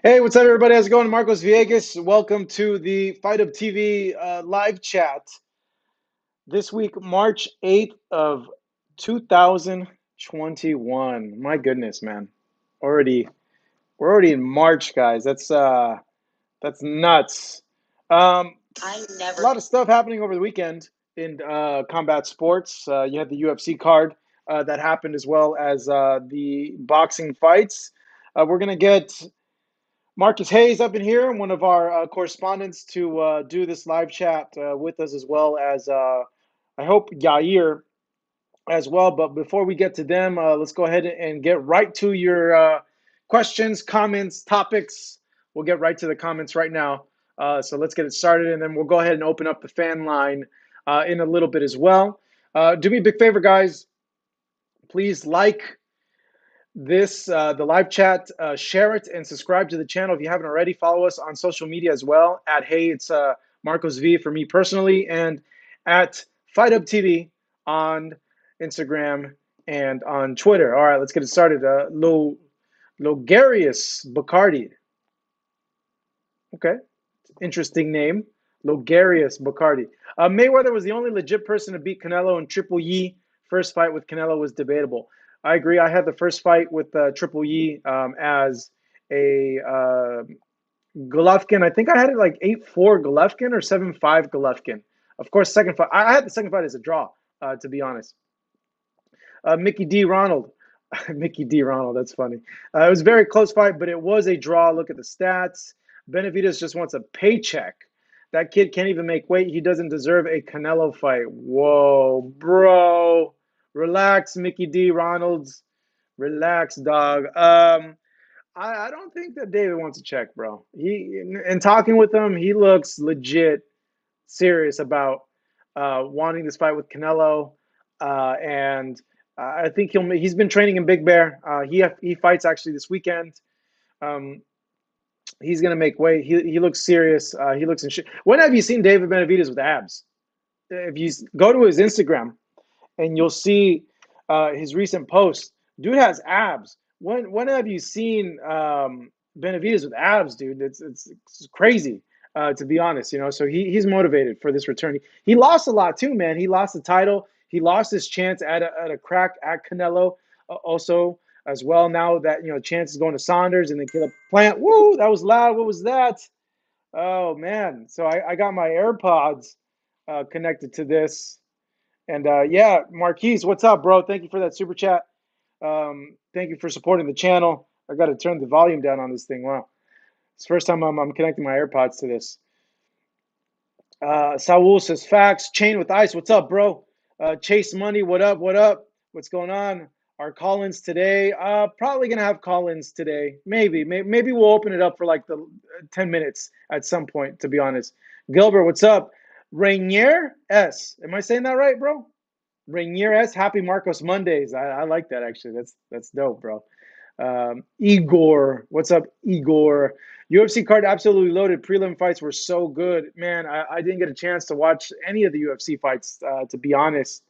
Hey, what's up, everybody? How's it going? Marcos Villegas. Welcome to the Fight Up TV live chat this week, March 8th of 2021. My goodness, man. Already, we're already in March, guys. That's nuts. A lot of stuff happening over the weekend in combat sports. You had the UFC card that happened as well as the boxing fights. We're gonna get Marcus Hayes up in here, one of our correspondents, to do this live chat with us, as well as I hope Yair as well. But before we get to them, let's go ahead and get right to your questions, comments, topics. We'll get right to the comments right now. So let's get it started, and then we'll go ahead and open up the fan line in a little bit as well. Do me a big favor, guys. Please like the live chat, share it, and subscribe to the channel if you haven't already. Follow us on social media as well at Hey It's Marcos V for me personally, and at Fight Up TV on Instagram and on Twitter. All right, let's get it started. Logarius Bacardi. Okay, interesting name. Logarius Bacardi. Mayweather was the only legit person to beat Canelo in Triple Yi. First fight with Canelo was debatable. I agree. I had the first fight with Triple Yi as a Golovkin. I think I had it like 8-4 Golovkin or 7-5 Golovkin. Of course, second fight. I had the second fight as a draw, to be honest. Mickey D. Ronald. Mickey D. Ronald, that's funny. It was a very close fight, but it was a draw. Look at the stats. Benavidez just wants a paycheck. That kid can't even make weight. He doesn't deserve a Canelo fight. Whoa, bro. Relax, Mickey D. Ronalds. Relax, dog. I don't think that David wants a check, bro. In talking with him, he looks legit serious about wanting this fight with Canelo, and I think he's been training in Big Bear. He fights actually this weekend. Um, he's gonna make weight. He looks serious. He looks in shit. When have you seen David Benavidez with abs? If you go to his Instagram and you'll see his recent posts, dude has abs. When have you seen Benavidez with abs, dude? It's crazy. To be honest, so he's motivated for this return. He lost a lot too, man. He lost the title. He lost his chance at a crack at Canelo, also as well. Now that chance is going to Saunders and then Caleb Plant. Woo, that was loud. What was that? Oh man. So I got my AirPods connected to this, and yeah, Marquise, what's up, bro? Thank you for that super chat. Thank you for supporting the channel. I got to turn the volume down on this thing. Wow. It's the first time I'm connecting my AirPods to this. Saul says, facts. Chain with ice. What's up, bro? Chase Money. What up? What up? What's going on? Our call-ins today. Probably going to have call-ins today. Maybe we'll open it up for like the 10 minutes at some point, to be honest. Gilbert, what's up? Rainier S. Am I saying that right, bro? Rainier S. Happy Marcos Mondays. I like that, actually. That's dope, bro. Igor, what's up, Igor? UFC card absolutely loaded. Prelim fights were so good, man. I didn't get a chance to watch any of the UFC fights, to be honest.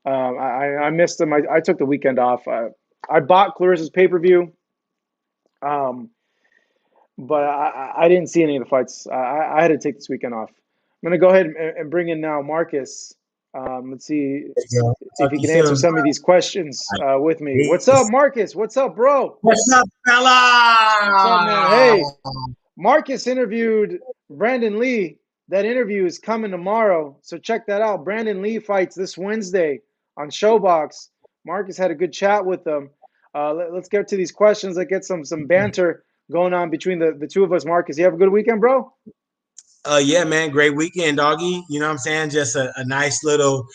I missed them. I took the weekend off. I bought Clarissa's pay-per-view, but I didn't see any of the fights. I had to take this weekend off. I'm gonna go ahead and bring in now Marcus. Let's see if he can answer some of these questions with me. What's up, Marcus? What's up, bro? What's up, fella? What's up, man? Hey, Marcus interviewed Brandon Lee. That interview is coming tomorrow, so check that out. Brandon Lee fights this Wednesday on Showbox. Marcus had a good chat with them. Let's get to these questions. Let's get some banter going on between the two of us. Marcus, you have a good weekend, bro? Yeah, man, great weekend, doggy. You know what I'm saying? Just a nice little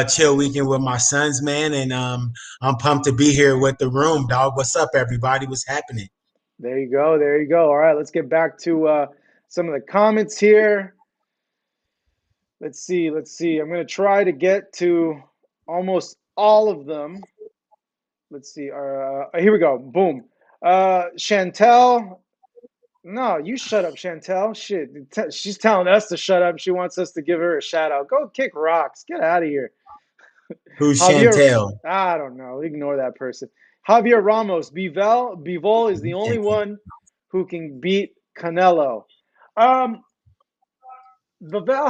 chill weekend with my sons, man. And I'm pumped to be here with the room, dog. What's up, everybody? What's happening? There you go. There you go. All right, let's get back to some of the comments here. Let's see. I'm going to try to get to almost all of them. Let's see. Here we go. Boom. Chantel. No, you shut up, Chantel. Shit. She's telling us to shut up. She wants us to give her a shout out. Go kick rocks. Get out of here. Who's Javier, Chantel? I don't know. Ignore that person. Javier Ramos. Bivol is the only one who can beat Canelo. Um, Bivol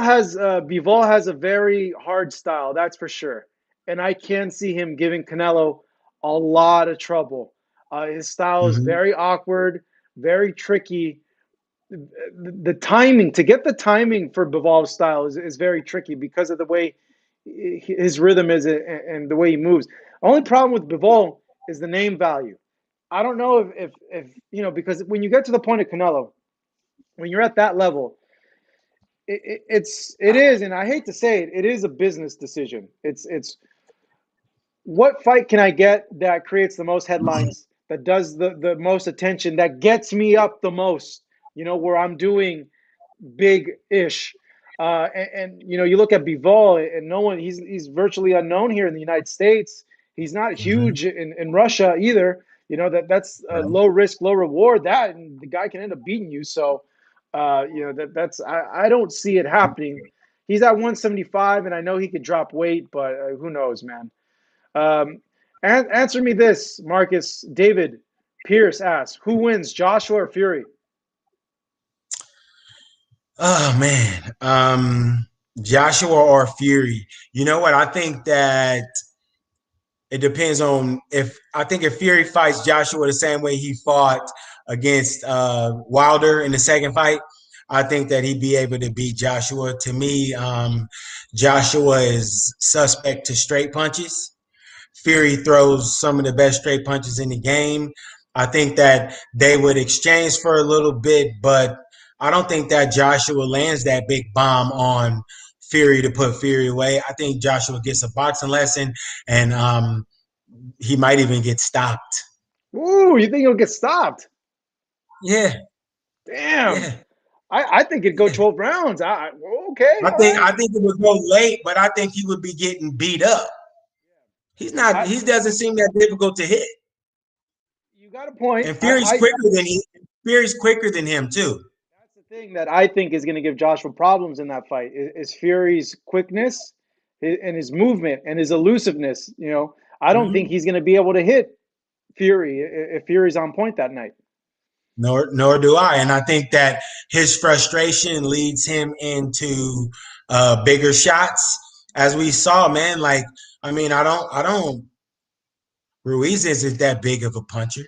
has a very hard style, that's for sure, and I can see him giving Canelo a lot of trouble. His style is Hmm. very awkward, very tricky. The timing to get the timing for Bivol's style is very tricky because of the way his rhythm is and the way he moves. Only problem with Bivol is the name value. I don't know if because when you get to the point of Canelo, when you're at that level, it is, and I hate to say it, it is a business decision. It's what fight can I get that creates the most headlines, that does the most attention, that gets me up the most, where I'm doing big ish. You look at Bivol, and no one, he's virtually unknown here in the United States. He's not Hmm. huge in Russia either. That's a low risk, low reward. That and the guy can end up beating you. So, that's I don't see it happening. He's at 175, and I know he could drop weight, but who knows, man. Um, and answer me this, Marcus. David Pierce asks, who wins, Joshua or Fury? Oh man, Joshua or Fury. You know what? I think that it depends on if I think if Fury fights Joshua the same way he fought against Wilder in the second fight, I think that he'd be able to beat Joshua. To me, Joshua is suspect to straight punches. Fury throws some of the best straight punches in the game. I think that they would exchange for a little bit, but I don't think that Joshua lands that big bomb on Fury to put Fury away. I think Joshua gets a boxing lesson, and he might even get stopped. Ooh, you think he'll get stopped? Yeah, Damn. yeah, I think it'd go yeah. 12 rounds. Okay, I all think right. I think it would go late, but I think he would be getting beat up. He's not. I He doesn't seem that difficult to hit, You got a point. and Fury's quicker than him too. That's the thing that I think is going to give Joshua problems in that fight is Fury's quickness and his movement and his elusiveness. I don't think Mhm. he's going to be able to hit Fury if Fury's on point that night. Nor do I. And I think that his frustration leads him into bigger shots, as we saw, man. Like, I mean, I don't. Ruiz isn't that big of a puncher,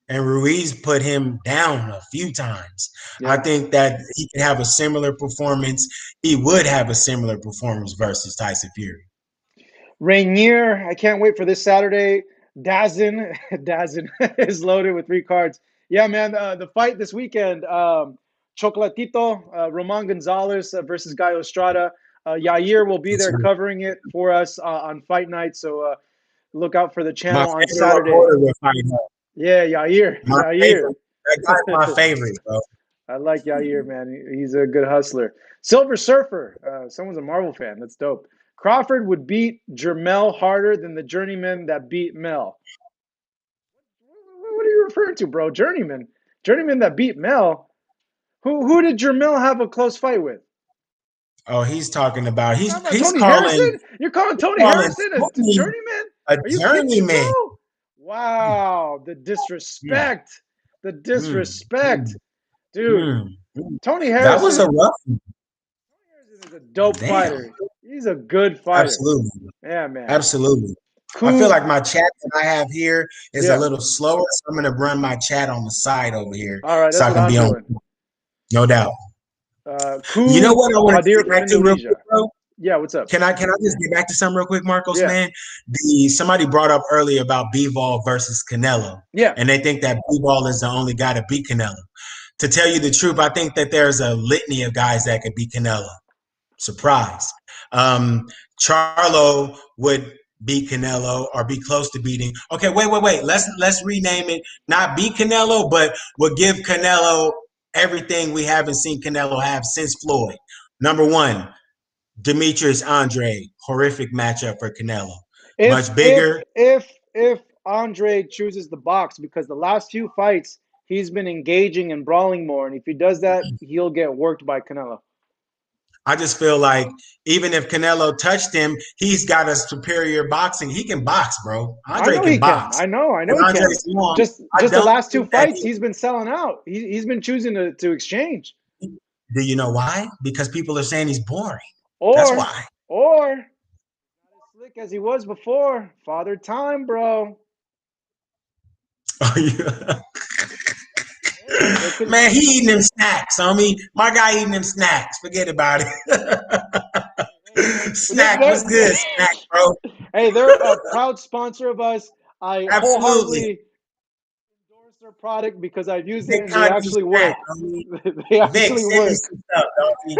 and Ruiz put him down a few times. I Yeah. think that he could have a similar performance. He would have a similar performance versus Tyson Fury. Rainier, I can't wait for this Saturday. Dazin, Dazin is loaded with 3 cards. Yeah, man, the fight this weekend, Chocolatito, Roman Gonzalez versus Guy Estrada. Yair will be That's there covering it for us on fight night, so look out for the my channel on favorite Saturday. reporter will fight him. Yeah, Yair, My Yair. favorite. That guy's my favorite, bro. I like Yair, man. He's a good hustler. Silver Surfer. Someone's a Marvel fan. That's dope. Crawford would beat Jermel harder than the journeyman that beat Mel. What are you referring to, bro? Journeyman. Journeyman that beat Mel. Who did Jermel have a close fight with? Oh, he's talking about You talking about he's Tony Harrison? calling You're calling Tony calling Harrison a Tony journeyman? a Are you kidding me, journeyman. bro? Wow, the Mm, disrespect. The mm, disrespect. mm, Dude, mm, mm. Tony That was a Harrison rough one. is a dope Damn. fighter. He's a good fighter. Absolutely. Yeah, man. Absolutely. I feel Cool. like my chat that I have here is a Yeah. little slower, so I'm gonna run my chat on the side over here All right. so That's I what can I'm be on. doing. No doubt. You know Ku what I want to Kadir get from back to real Indonesia. quick, bro? Yeah. What's up? Can I just get back to something real quick, Marcos, Yeah. man? Somebody brought up earlier about B-Ball versus Canelo, Yeah. and they think that B-Ball is the only guy to beat Canelo. To tell you the truth, I think that there's a litany of guys that could beat Canelo. Surprise. Um, Charlo would beat Canelo or be close to beating. Okay, wait. Let's rename it. Not beat Canelo, but would give Canelo everything we haven't seen Canelo have since Floyd. Number one, Demetrius Andre, horrific matchup for Canelo. If Much if bigger. if if Andre chooses the box, because the last few fights he's been engaging and brawling more, and if he does that, he'll get worked by Canelo. I just feel like even if Canelo touched him, he's got a superior boxing. He can box, bro. I Andre know he can can. box. I know And he can. Andre's long. I Just the don't last two think that fights, he's been selling out. He's been choosing to exchange. do you know why? Because people are saying he's boring. That's Or why. or not as slick as he was before. Father time, bro. Oh, yeah. Hey, it could. Man, he eating them snacks, homie. My guy eating them snacks. Forget about Hey, it. Snack, what's good, snack, bro? hey, they're a proud sponsor of us. I Absolutely. wholeheartedly endorse their product because I've used it Big and they country actually snack, work. homie. They Vic, actually send me work. some stuff, doggy.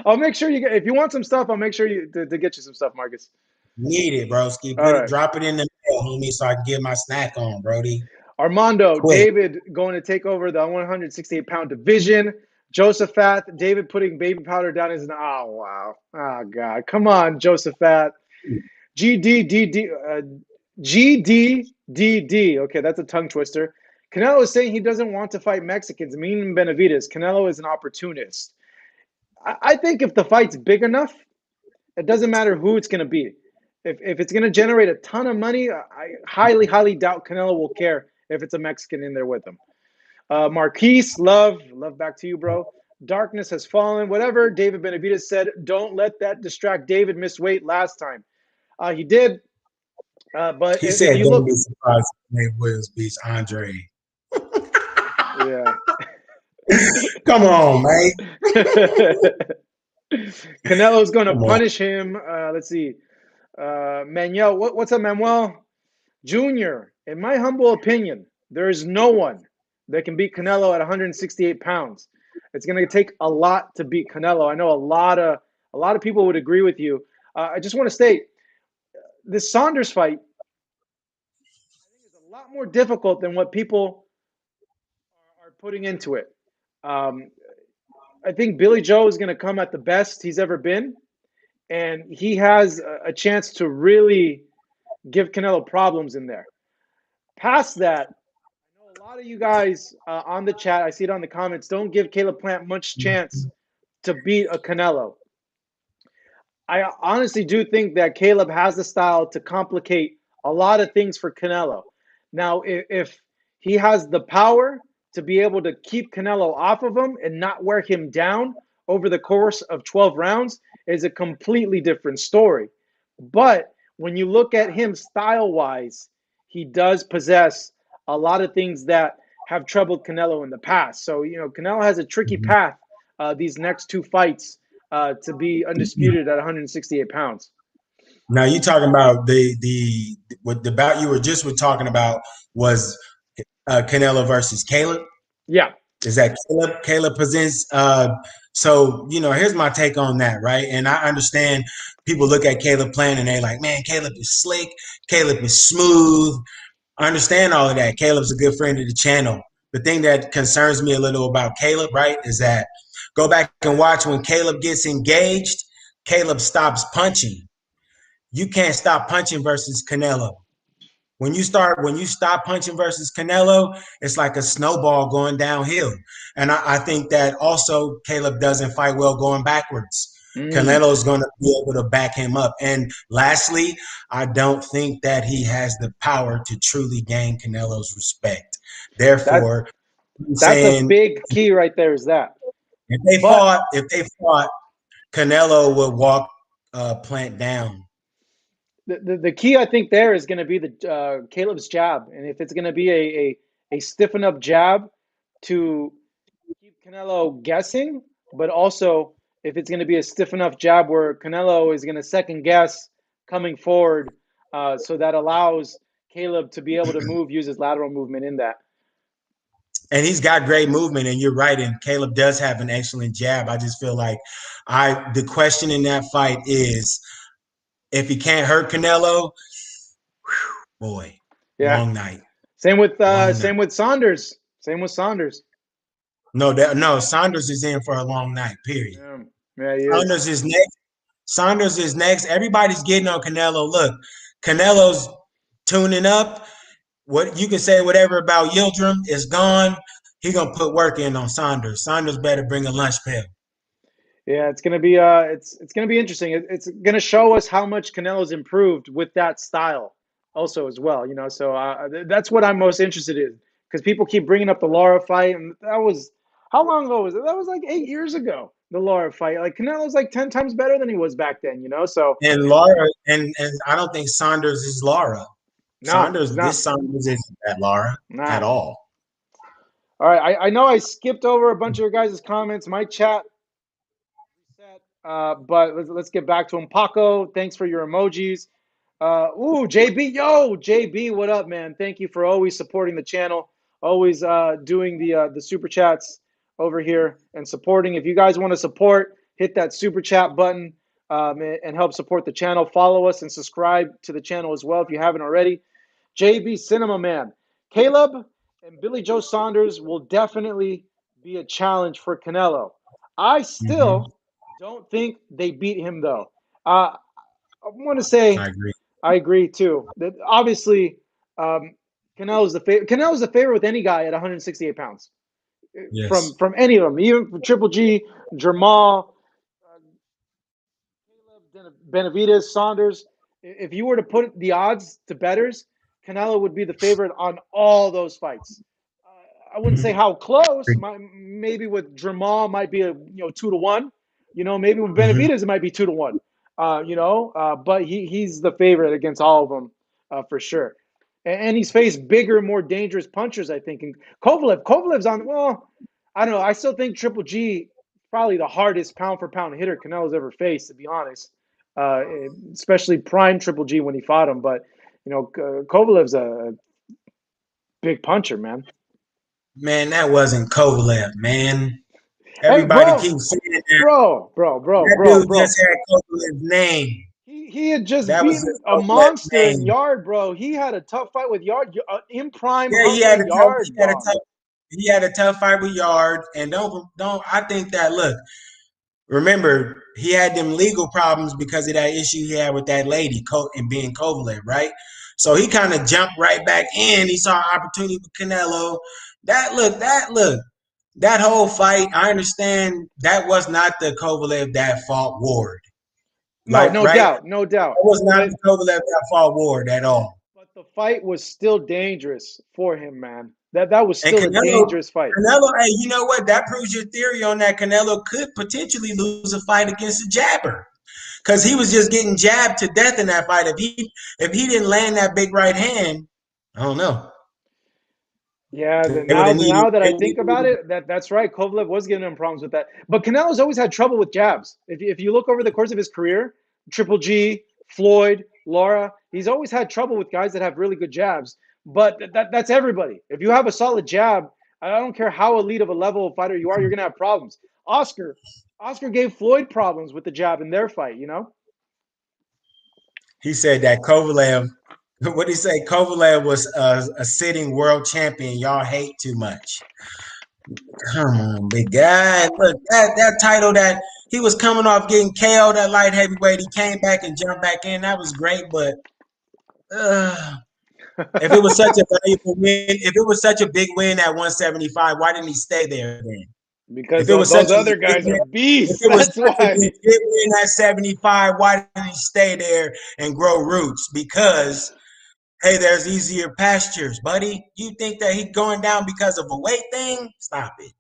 I'll make sure you get. If you want some stuff, I'll make sure to get you some stuff, Marcus. Need it, broski. All Put it, right. drop it in the mail, homie, so I can get my snack on, Brody. Armando, Quick. David going to take over the 168-pound division. Josephat, David putting baby powder down his. Oh, wow. Oh, God. Come on, Josephat. GDDD. Okay, that's a tongue twister. Canelo is saying he doesn't want to fight Mexicans, meaning Benavidez. Canelo is an opportunist. I think if the fight's big enough, it doesn't matter who it's going to be. If it's going to generate a ton of money, I highly doubt Canelo will care if it's a Mexican in there with him. Marquise, love back to you, bro. Darkness has fallen. Whatever David Benavidez said, don't let that distract David. Missed weight last time. He did, but He if said, you don't look, be surprised if Nate Williams beats Andre. yeah. Come on, man. Canelo's going to Come on. punish him. Let's see. Manuel, what's up, Manuel? Junior, in my humble opinion, there is no one that can beat Canelo at 168 pounds. It's going to take a lot to beat Canelo. I know a lot of people would agree with you. I just want to state this Saunders fight, I think, is a lot more difficult than what people are putting into it. Um, I think Billy Joe is going to come at the best he's ever been, and he has a chance to really give Canelo problems in there. Past that, I know a lot of you guys on the chat, I see it on the comments, don't give Caleb Plant much chance to beat a Canelo. I honestly do think that Caleb has the style to complicate a lot of things for Canelo. Now, if he has the power to be able to keep Canelo off of him and not wear him down over the course of 12 rounds, is a completely different story. But when you look at him style-wise, he does possess a lot of things that have troubled Canelo in the past. So, Canelo has a tricky path these next two fights to be undisputed at 168 pounds. Now you talking about the bout you were just talking about was Canelo versus Caleb. Yeah. Is that Caleb? Caleb presents. So here's my take on that, right? And I understand people look at Caleb playing and they like, man, Caleb is slick. Caleb is smooth. I understand all of that. Caleb's a good friend of the channel. The thing that concerns me a little about Caleb, right, is that go back and watch when Caleb gets engaged, Caleb stops punching. You can't stop punching versus Canelo. When you stop punching versus Canelo, it's like a snowball going downhill. And I think that also Caleb doesn't fight well going backwards. Canelo's going to be able to back him up. And lastly, I don't think that he has the power to truly gain Canelo's respect. Therefore, that's a big key right there. Is that if they fought, Canelo would walk Plant down. The key, I think, there is going to be the Caleb's jab, and if it's going to be a stiffen up jab to keep Canelo guessing, but also if it's going to be a stiff enough jab where Canelo is going to second guess coming forward, so that allows Caleb to be able to use his lateral movement in that. And he's got great movement, and you're right. And Caleb does have an excellent jab. I just feel like the question in that fight is if he can't hurt Canelo, boy, long night. Same with Saunders. Same with Saunders. No, Saunders is in for a long night. Period. Saunders is next. Saunders is next. Everybody's getting on Canelo. Look, Canelo's tuning up. What you can say whatever about Yildirim is gone. He's gonna put work in on Saunders. Saunders better bring a lunch pail. Yeah, it's gonna be interesting. It's gonna show us how much Canelo's improved with that style, also as well. So that's what I'm most interested in because people keep bringing up the Lara fight, and that was how long ago was it? That was like 8 years ago. The Lara fight, like Canelo's like 10 times better than he was back then. So And Laura, and I don't think Saunders is Laura. no, he's This not. Saunders isn't that Laura at Nah. all. All right, I know I skipped over a bunch of your guys' comments. My chat reset, but let's get back to him. Paco, thanks for your emojis. JB, JB, what up, man? Thank you for always supporting the channel, always doing the super chats over here and supporting. If you guys want to support, hit that super chat button and help support the channel. Follow us and subscribe to the channel as well if you haven't already. JB Cinema Man, Caleb and Billy Joe Saunders will definitely be a challenge for Canelo. I Mm-hmm. still don't think they beat him though. I want to say I agree. I agree too. That obviously, Canelo's the favorite. Canelo's the favorite with any guy at 168 pounds Yes. from any of them, even from Triple G, Jamal, Benavidez, Saunders. If you were to put the odds to betters, Canelo would be the favorite on all those fights. I wouldn't say Mm-hmm. how close. Maybe with Jamal might be a 2-1. Maybe with Mm-hmm. Benavidez it might be 2-1. But he's the favorite against all of them for sure. And he's faced bigger, more dangerous punchers, I think. And Kovalev's on. Well, I don't know. I still think Triple G probably the hardest pound for pound hitter Canelo's ever faced, to be honest. Uh, Especially prime Triple G when he fought him. But Kovalev's a big puncher, man. Man, that wasn't Kovalev, man. Hey, Everybody keeps saying that. That dude bro. just had Kovalev's name. He had just That was beaten just a Kovalev's monster in name. Yard, bro. He had a tough fight with Yard, in prime Yeah, hungry Yard, dog. he had a tough fight with Yard. And don't I think that look, remember, he had them legal problems because of that issue he had with that lady and being Kovalev, right? So he kind of jumped right back in. He saw an opportunity with Canelo. That whole fight, I understand that was not the Kovalev that fought Ward. No, Like, no right? doubt, no doubt. That was not But the Kovalev that fought Ward at all. the fight was still dangerous for him, man. That was And still a dangerous fight. Hey, you know what? That proves your theory on that. Canelo could potentially lose a fight against a jabber because he was just getting jabbed to death in that fight. If he didn't land that big right hand, I don't know. Yeah, They would have needed. now that I think about it, that's right. Kovalev was giving him problems with that. But Canelo's always had trouble with jabs. If you look over the course of his career, Triple G, Floyd, Lara, he's always had trouble with guys that have really good jabs. But that's everybody. If you have a solid jab, I don't care how elite of a level of fighter you are, you're gonna have problems. Oscar gave Floyd problems with the jab in their fight. He said that Kovalev. What did he say? Kovalev was a sitting world champion. Y'all hate too much. Come on, big guy. Look, that title that he was coming off getting KO'd at light heavyweight. He came back and jumped back in. That was great, but if it was such a valuable win, if it was such a big win at 175, why didn't he stay there then? Because If it was those such a other legit guys are win, if beasts. it was That's such a why. legit win at 75, why didn't he stay there and grow roots? Because hey, there's easier pastures, buddy. You think that he's going down because of a weight thing? Stop it.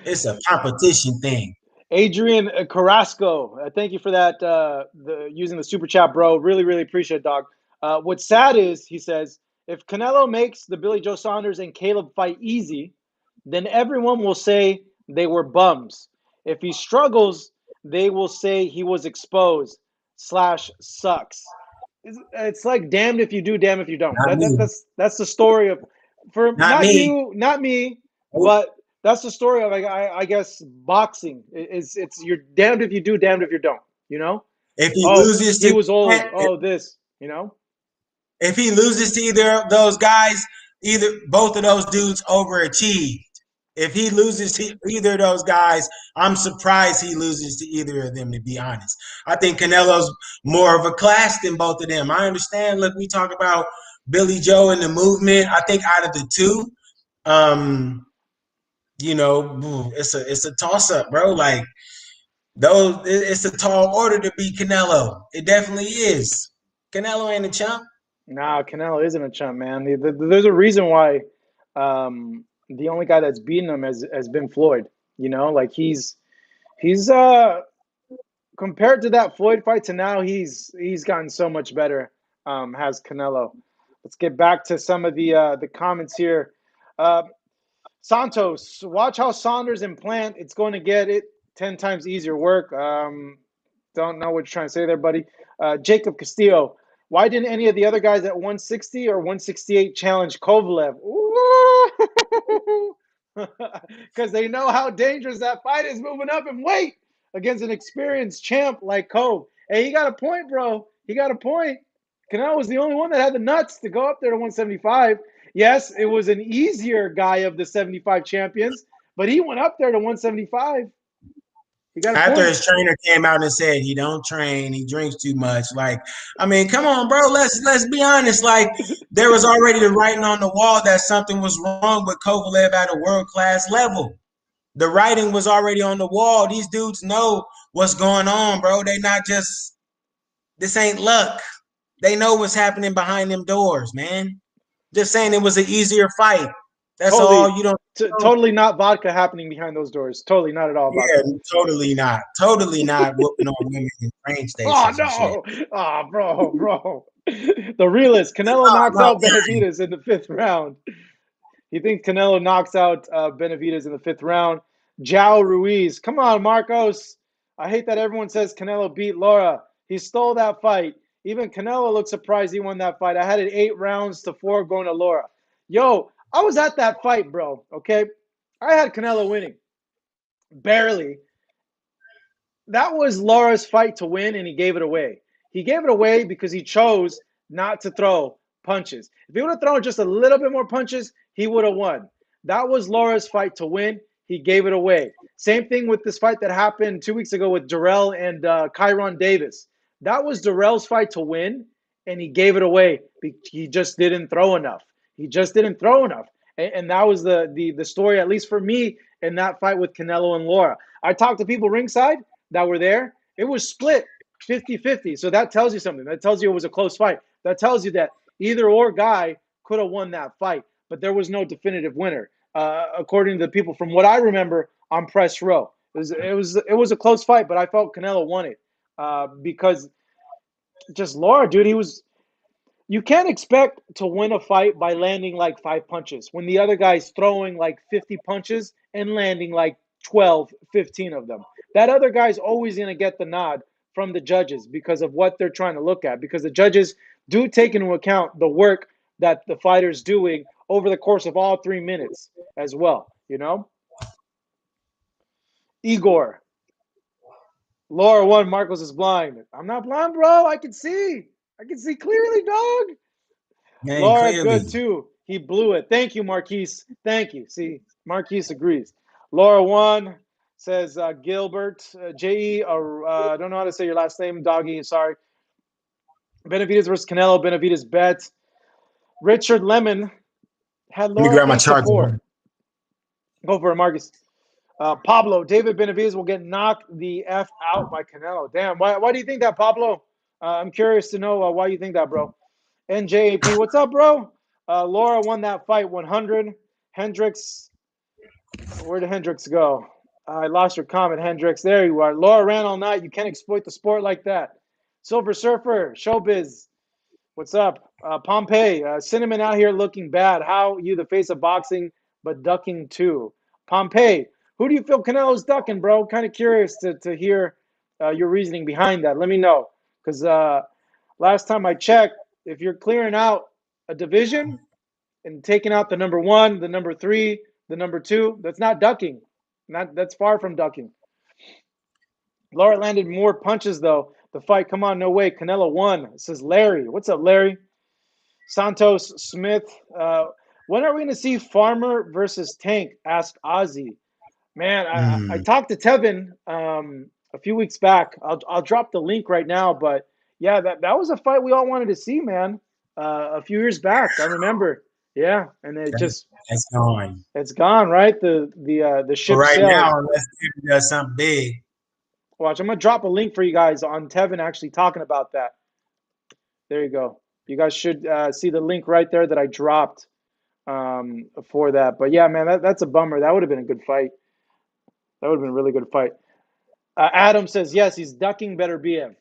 It's a competition thing. Adrian Carrasco, thank you for that. Using the super chat, bro. Really, really appreciate it, dog. What's sad is he says if Canelo makes the Billy Joe Saunders and Caleb fight easy, then everyone will say they were bums. If he struggles, they will say he was exposed slash sucks. It's like damned if you do, damned if you don't. Not me. That's the story of for Not not me. you, not me, Nope. but that's the story of I guess boxing. It's you're damned if you do, damned if you don't. You know? If he Oh, loses he to was old. Oh, this. You know? if he loses to either of those guys, either both of those dudes overachieved. If he loses to either of those guys, I'm surprised he loses to either of them, to be honest. I think Canelo's more of a class than both of them. I understand. Look, we talk about Billy Joe and the movement. I think out of the two, um, it's a toss up, bro. Like It's a tall order to beat Canelo. It definitely is. Canelo ain't a chump. Nah, Canelo isn't a chump, man. There's a reason why the only guy that's beaten him has been Floyd. You know, like he's compared to that Floyd fight to now, he's gotten so much better. Has Canelo. Let's get back to some of the comments here. Uh, Santos, watch how Saunders and Plant. It's going to get it 10 times easier work. Don't know what you're trying to say there, buddy. Jacob Castillo, why didn't any of the other guys at 160 or 168 challenge Kovalev? Because they know how dangerous that fight is moving up in weight against an experienced champ like Cove. Hey, he got a point, bro. He got a point. Canelo was the only one that had the nuts to go up there to 175. Yes, it was an easier guy of the 75 champions, but he went up there to 175. He got a After point. his trainer came out and said he don't train, he drinks too much. Like, I mean, come on, bro. Let's be honest. Like, there was already the writing on the wall that something was wrong with Kovalev at a world class level. The writing was already on the wall. These dudes know what's going on, bro. They not just this ain't luck. They know what's happening behind them doors, man. Just saying it was an easier fight. That's Totally, all. You don't know. totally not vodka happening behind those doors. Totally not at all Yeah, vodka. totally not. Totally not whooping on women in train Oh stations and shit. no! Oh, bro. The realist. Canelo Oh, knocks no, out Benavidez in the 5th round. He thinks Canelo knocks out Benavidez in the 5th round. Jao Ruiz. Come on, Marcos. I hate that everyone says Canelo beat Laura. He stole that fight. Even Canelo looked surprised he won that fight. I had it 8 rounds to 4 going to Laura. Yo, I was at that fight, bro. Okay? I had Canelo winning. Barely. That was Laura's fight to win, and he gave it away. He gave it away because he chose not to throw punches. If he would have thrown just a little bit more punches, he would have won. That was Laura's fight to win. He gave it away. Same thing with this fight that happened 2 weeks ago with Darrell and Kyron Davis. That was Darrell's fight to win, and he gave it away. He just didn't throw enough. He just didn't throw enough. And that was the story, at least for me, in that fight with Canelo and Laura. I talked to people ringside that were there. It was split 50-50. So that tells you something. That tells you it was a close fight. That tells you that either or guy could have won that fight, but there was no definitive winner. According to the people, from what I remember on press row, it was a close fight, but I felt Canelo won it because just Laura, dude, he was. You can't expect to win a fight by landing like 5 punches when the other guy's throwing like 50 punches and landing like 12, 15 of them. That other guy's always going to get the nod from the judges because of what they're trying to look at, because the judges do take into account the work that the fighter's doing over the course of all 3 minutes as well, you know? Igor, Laura won, Marcos is blind. I'm not blind, bro. I can see. I can see clearly, dog. Man, Laura, clearly. good too. He blew it. Thank you, Marquise. Thank you. See, Marquise agrees. Laura won, says Gilbert. J.E., I don't know how to say your last name, doggy. Sorry. Benavidez versus Canelo. Benavidez bet. Richard Lemon had Let me Laura grab my 8-4. charger. Go for it, Marcus. Pablo, David Benavidez will get knocked the F out by Canelo. Damn, why do you think that, Pablo? I'm curious to know why you think that, bro. NJAP, what's up, bro? Laura won that fight 100. Hendricks, where did Hendricks go? I lost your comment, Hendricks. There you are. Laura ran all night. You can't exploit the sport like that. Silver Surfer, Showbiz, what's up? Pompey, Cinnamon out here looking bad. How you the face of boxing, but ducking too? Pompey, who do you feel Canelo's ducking, bro? Kind of curious to hear your reasoning behind that. Let me know. Because last time I checked, if you're clearing out a division and taking out the number 1, the number 3, the number 2, that's not ducking. That's far from ducking. Laura landed more punches though. The fight, come on, no way. Canelo won. Says Larry. What's up, Larry? Santos Smith. When are we going to see Farmer versus Tank? Asked Ozzy. Man, I Hmm. talked to Tevin a few weeks back. I'll drop the link right now, but yeah, that was a fight we all wanted to see, man. A few years back, I remember. Yeah, and That's gone. it's gone, right? The But ship right sailed. now, unless he does something big. Watch, I'm gonna drop a link for you guys on Tevin actually talking about that. There you go. You guys should see the link right there that I dropped for that. But yeah, man, that's a bummer. That would have been a good fight. That would have been a really good fight. Adam says yes, he's ducking Beterbiev.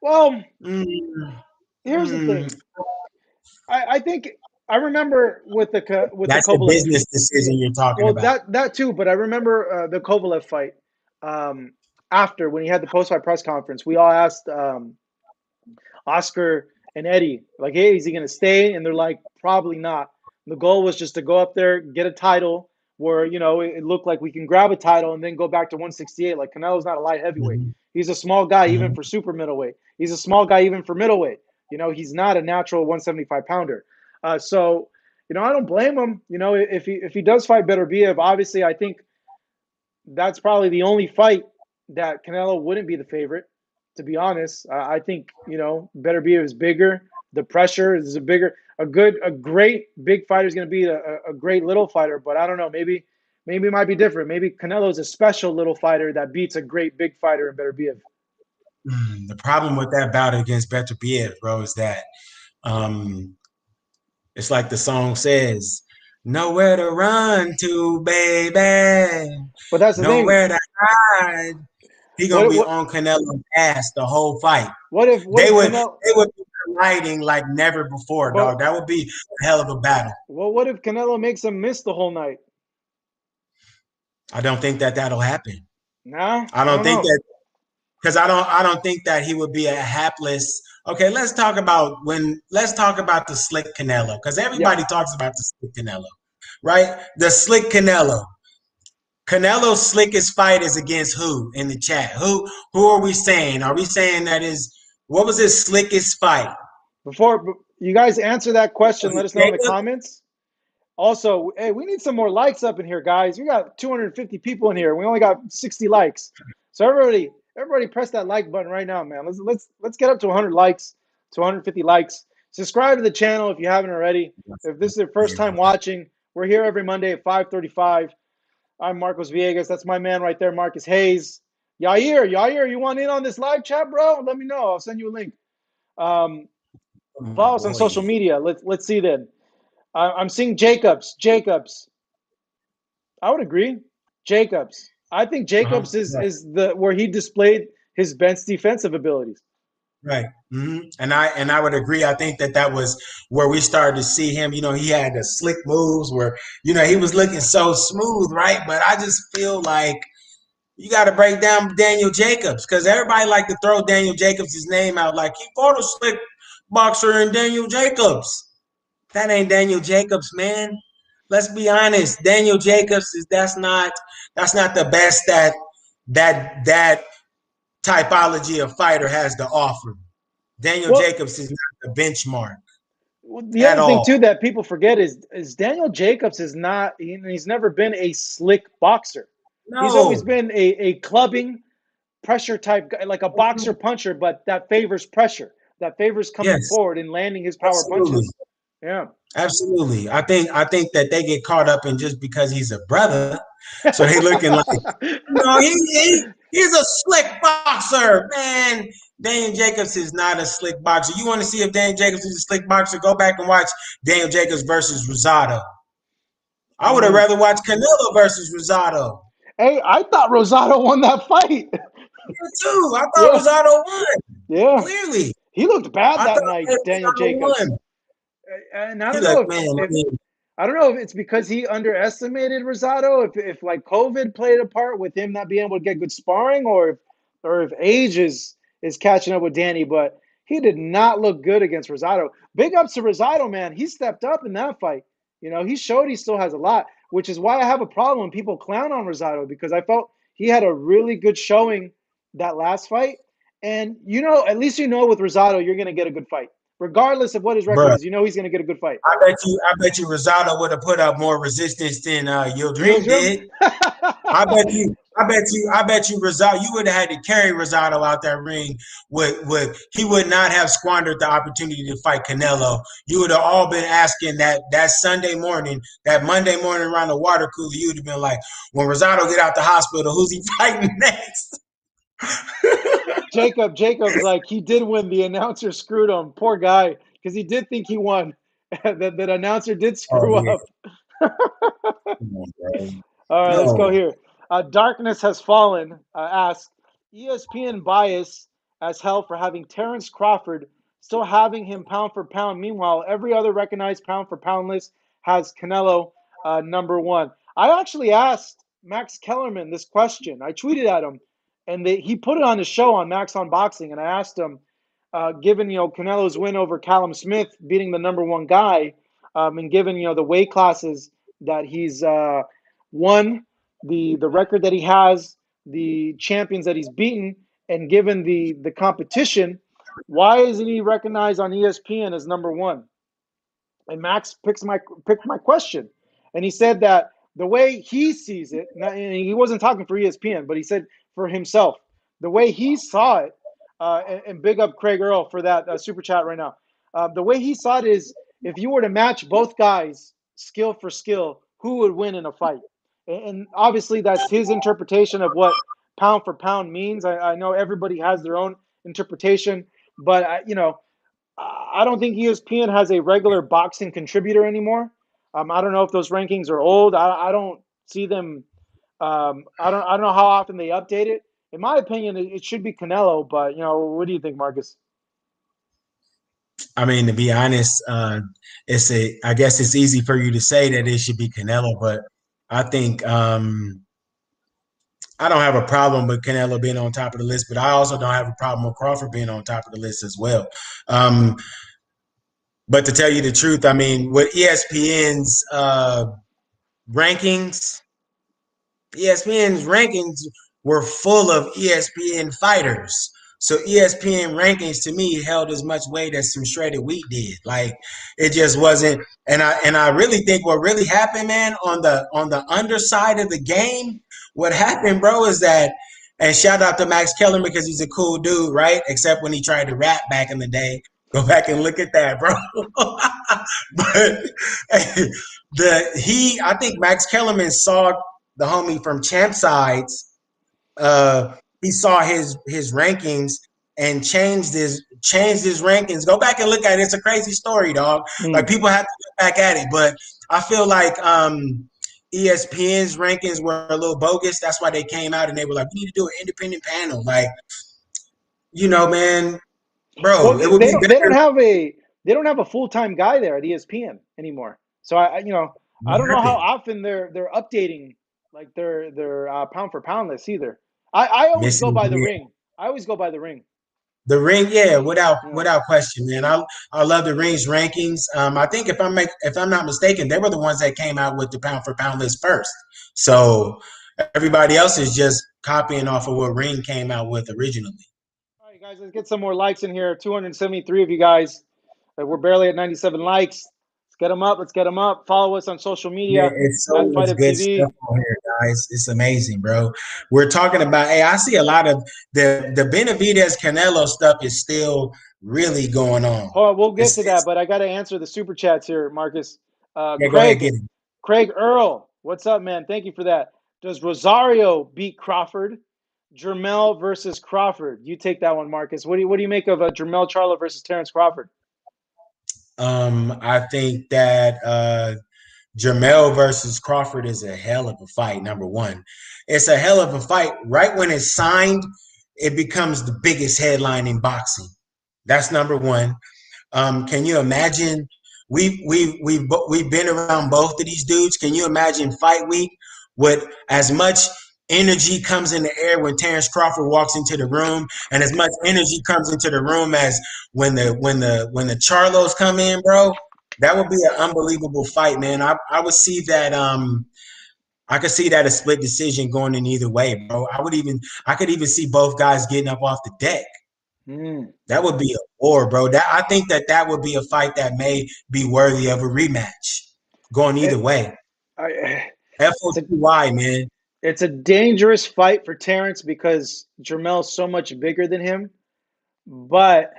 Well, Mm, here's the mm. thing. I think I remember with the That's the Kovalev. business decision you're talking Well, about. that too, but I remember the Kovalev fight. Um, After when he had the post fight press conference, we all asked Oscar and Eddie, like, hey, is he going to stay? And they're like, probably not. The goal was just to go up there, get a title where, it looked like we can grab a title and then go back to 168. Like, Canelo's not a light heavyweight. Mhm, He's a small guy, even mhm. for super middleweight. He's a small guy, even for middleweight. He's not a natural 175 pounder. So, I don't blame him. If he does fight Beterbiev, obviously, I think that's probably the only fight that Canelo wouldn't be the favorite. To be honest, I think Beterbiev is bigger. The pressure is a great big fighter is going to be a great little fighter. But I don't know. Maybe it might be different. Maybe Canelo is a special little fighter that beats a great big fighter in Beterbiev. The problem with that bout against Beterbiev, bro, is that um, it's like the song says, nowhere to run to, baby, But that's the thing. nowhere to hide. He gonna What be what on Canelo's ass the whole fight. what They if would Canelo? they would be colliding like never before, But dog. That would be a hell of a battle. what if Canelo makes him miss the whole night? I don't think that that'll happen. Nah, I I don't don't think know. that because I don't think that he would be a hapless. Okay, let's talk about the slick Canelo because Yeah. everybody talks about the slick Canelo, right? The slick Canelo. Canelo's slickest fight is against who in the chat? Who are we saying? Are we saying that is what was his slickest fight? Before you guys answer that question, Was let it us know in the Jacob? comments. Also, hey, we need some more likes up in here, guys. We got 250 people in here. We only got 60 likes. So everybody press that like button right now, man. Let's get up to 100 likes, to 150 likes. Subscribe to the channel if you haven't already. If this is your first time watching, we're here every Monday at 5:35. I'm Marcos Villegas. That's my man right there, Marcus Hayes. Yair, you want in on this live chat, bro? Let me know. I'll send you a link. Um, Oh my Follow us on social boy. media. Let's see then. I'm seeing Jacobs. Jacobs. I would agree. Jacobs. I think Uh-huh. Jacobs is the where he displayed his best defensive abilities. Right. And I would agree. I think that was where we started to see him. He had the slick moves where he was looking so smooth, right? But I just feel like you got to break down Daniel Jacobs because everybody like to throw Daniel Jacobs' name out like he fought a slick boxer in Daniel Jacobs. That ain't Daniel Jacobs, man. Let's be honest. Daniel Jacobs is that's not the best that typology of fighter has to offer. Daniel Well, Jacobs is not the benchmark the at other thing all. too that people forget is Daniel Jacobs is not he's never been a slick boxer. He's always No. been a clubbing pressure type guy, like a boxer puncher, but that favors pressure, that favors coming Yes, forward and landing his power absolutely. punches. Yeah. Absolutely. I think that they get caught up in just because he's a brother. So they looking like, he's a slick boxer, man. Daniel Jacobs is not a slick boxer. You want to see if Daniel Jacobs is a slick boxer? Go back and watch Daniel Jacobs versus Rosado. I would have Mm. rather watched Canelo versus Rosado. Hey, I thought Rosado won that fight. Me too. I thought Yeah, Rosado won. yeah. Clearly. He looked bad I that thought night, Daniel Rosado Jacobs. won. And I He don't know looked, if, man, I if mean, I don't know if it's because he underestimated Rosado, if like COVID played a part with him not being able to get good sparring, or if age is catching up with Danny, but he did not look good against Rosado. Big ups to Rosado, man. He stepped up in that fight. He showed he still has a lot, which is why I have a problem when people clown on Rosado because I felt he had a really good showing that last fight. And at least with Rosado, you're gonna get a good fight. regardless of what his record bro. is. You know he's going to get a good fight. I bet you, Rosado would have put up more resistance than Yildirim? Yildirim did. I bet you, Rosado, you would have had to carry Rosado out that ring. He would not have squandered the opportunity to fight Canelo. You would have all been asking that Sunday morning, that Monday morning around the water cooler. You would have been like, when Rosado get out the hospital, who's he fighting next? Jacob's like, he did win. The announcer screwed him. Poor guy, because he did think he won. that announcer did Oh screw yeah, up. come on, bro. All right, let's go No, here. Darkness Has Fallen asks, ESPN bias as hell for having Terrence Crawford, still having him pound for pound. Meanwhile, every other recognized pound for pound list has Canelo number one. I actually asked Max Kellerman this question. I tweeted at him, and he put it on his show on Max on Boxing. And I asked him, given Canelo's win over Callum Smith, beating the number one guy, and given the weight classes that he's won, the record that he has, the champions that he's beaten, and given the competition, why isn't he recognized on ESPN as number one? And Max picked my question, and he said that the way he sees it, and he wasn't talking for ESPN, but he said for himself, the way he saw it, and big up Craig Earl for that super chat right now. The way he saw it is, if you were to match both guys skill for skill, who would win in a fight? And obviously that's his interpretation of what pound for pound means. I know everybody has their own interpretation, but I don't think ESPN has a regular boxing contributor anymore. I don't know if those rankings are old. I don't see them. I don't know how often they update it. In my opinion, it should be Canelo. But what do you think, Marcus? I mean, to be honest, I guess it's easy for you to say that it should be Canelo, but I think I don't have a problem with Canelo being on top of the list, but I also don't have a problem with Crawford being on top of the list as well. But to tell you the truth, I mean, with rankings, ESPN's rankings were full of ESPN fighters. So ESPN rankings to me held as much weight as some shredded wheat did. Like it just wasn't. And I really think what really happened, man, on the underside of the game, what happened, bro, is that, and shout out to Max Kellerman because he's a cool dude, right? Except when he tried to rap back in the day. Go back and look at that, bro. But I think Max Kellerman saw the homie from Champ Sides. He saw his rankings and changed his rankings. Go back and look at it. It's a crazy story, dog. Like people have to look back at it, but I feel like ESPN's rankings were a little bogus. That's why they came out and they were like, we need to do an independent panel. Like, man, bro, well, it would be better. They don't have a full-time guy there at ESPN anymore. So I don't know how often they're updating like their pound for pound list either. I always go by the ring. I always go by the ring. The ring, yeah, without question, man. I love the ring's rankings. I think if I'm not mistaken, they were the ones that came out with the pound for pound list first. So everybody else is just copying off of what Ring came out with originally. All right, guys, let's get some more likes in here. 273 of you guys. We're barely at 97 likes. Let's get them up. Let's get them up. Follow us on social media. Yeah, it's so much good TV. stuff on here, guys. It's amazing, bro. We're talking about. Hey, I see a lot of the Benavidez Canelo stuff is still really going on. Oh, we'll get to that, but I got to answer the super chats here, Marcus. Yeah, go ahead, get it. Craig Earl, what's up, man? Thank you for that. Does Rosario beat Crawford? Jermell versus Crawford. You take that one, Marcus. What do you make of Jermell Charlo versus Terrence Crawford? I think that Jermell versus Crawford is a hell of a fight. Number one, it's a hell of a fight. Right when it's signed, it becomes the biggest headline in boxing. That's number one. Can you imagine? We've been around both of these dudes. Can you imagine fight week with as much energy comes in the air when Terrence Crawford walks into the room, and as much energy comes into the room as when the Charlos come in, bro? That would be an unbelievable fight, man. I would see that. I could see that a split decision going in either way, bro. I could even see both guys getting up off the deck. Mm. That would be a war, bro. That I think that would be a fight that may be worthy of a rematch, going either It, way. I, it's a FOTY, man. it's a dangerous fight for Terrence because Jermel's so much bigger than him. But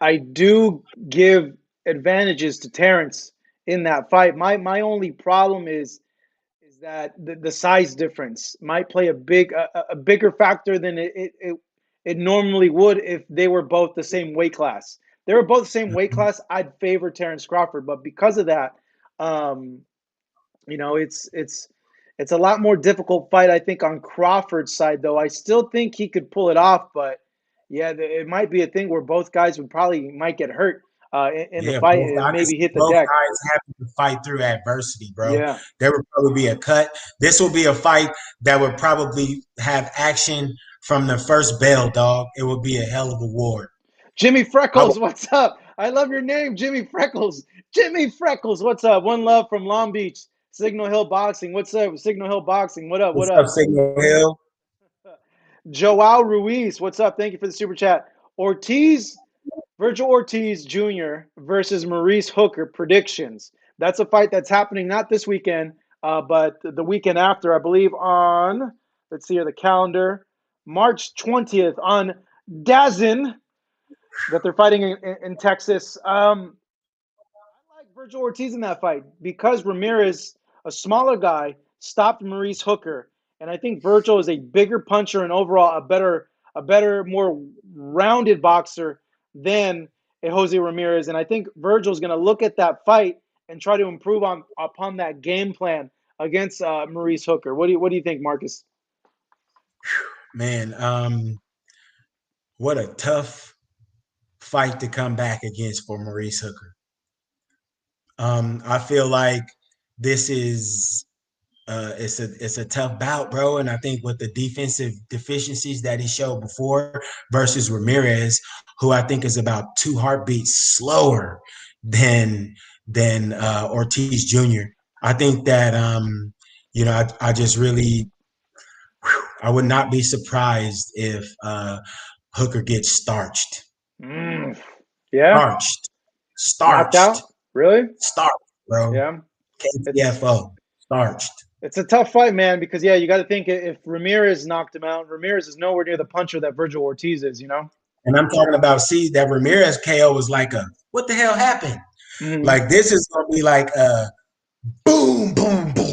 I do give advantages to Terrence in that fight. My only problem is that the size difference might play a bigger factor than it normally would if they were both the same weight class. They were both the same weight class. I'd favor Terrence Crawford, but because of that, um, it's a lot more difficult fight. I think on Crawford's side, though, I still think he could pull it off. But yeah, it might be a thing where both guys would probably might get hurt in the Yeah, fight both. and I can maybe see hit the both deck. guys having to fight through adversity, bro. Yeah. There would probably be a cut. This will be a fight that would probably have action from the first bell, dog. It would be a hell of a war. Jimmy I would Freckles, what's up? I love your name, Jimmy Freckles. Jimmy Freckles, what's up? One love from Long Beach. Signal Hill Boxing, what's up? Signal Hill Boxing, what up? What What's up, up? Signal Hill? Joao Ruiz, what's up? Thank you for the super chat. Ortiz, Virgil Ortiz Jr. versus Maurice Hooker predictions. That's a fight that's happening not this weekend, but the weekend after, I believe on, let's see here, the calendar, March 20th on DAZN that they're fighting in Texas. I like Virgil Ortiz in that fight because Ramirez, a smaller guy, stopped Maurice Hooker, and I think Virgil is a bigger puncher and overall a better, more rounded boxer than a Jose Ramirez. And I think Virgil's going to look at that fight and try to improve upon that game plan against Maurice Hooker. What do you think, Marcus? Man, what a tough fight to come back against for Maurice Hooker. I feel like this is it's a tough bout, bro. And I think with the defensive deficiencies that he showed before versus Ramirez, who I think is about 2 heartbeats slower than Ortiz Jr. I think that I just really I would not be surprised if Hooker gets Mm, yeah, starched, knocked starched, out. Really? starched, bro. Yeah. It's KTFO, starched. It's a tough fight, man, because yeah, you got to think if Ramirez knocked him out, Ramirez is nowhere near the puncher that Virgil Ortiz is. And I'm talking about, see, that Ramirez KO was like a, what the hell happened? Hmm. Like, this is going to be like a boom, boom, boom,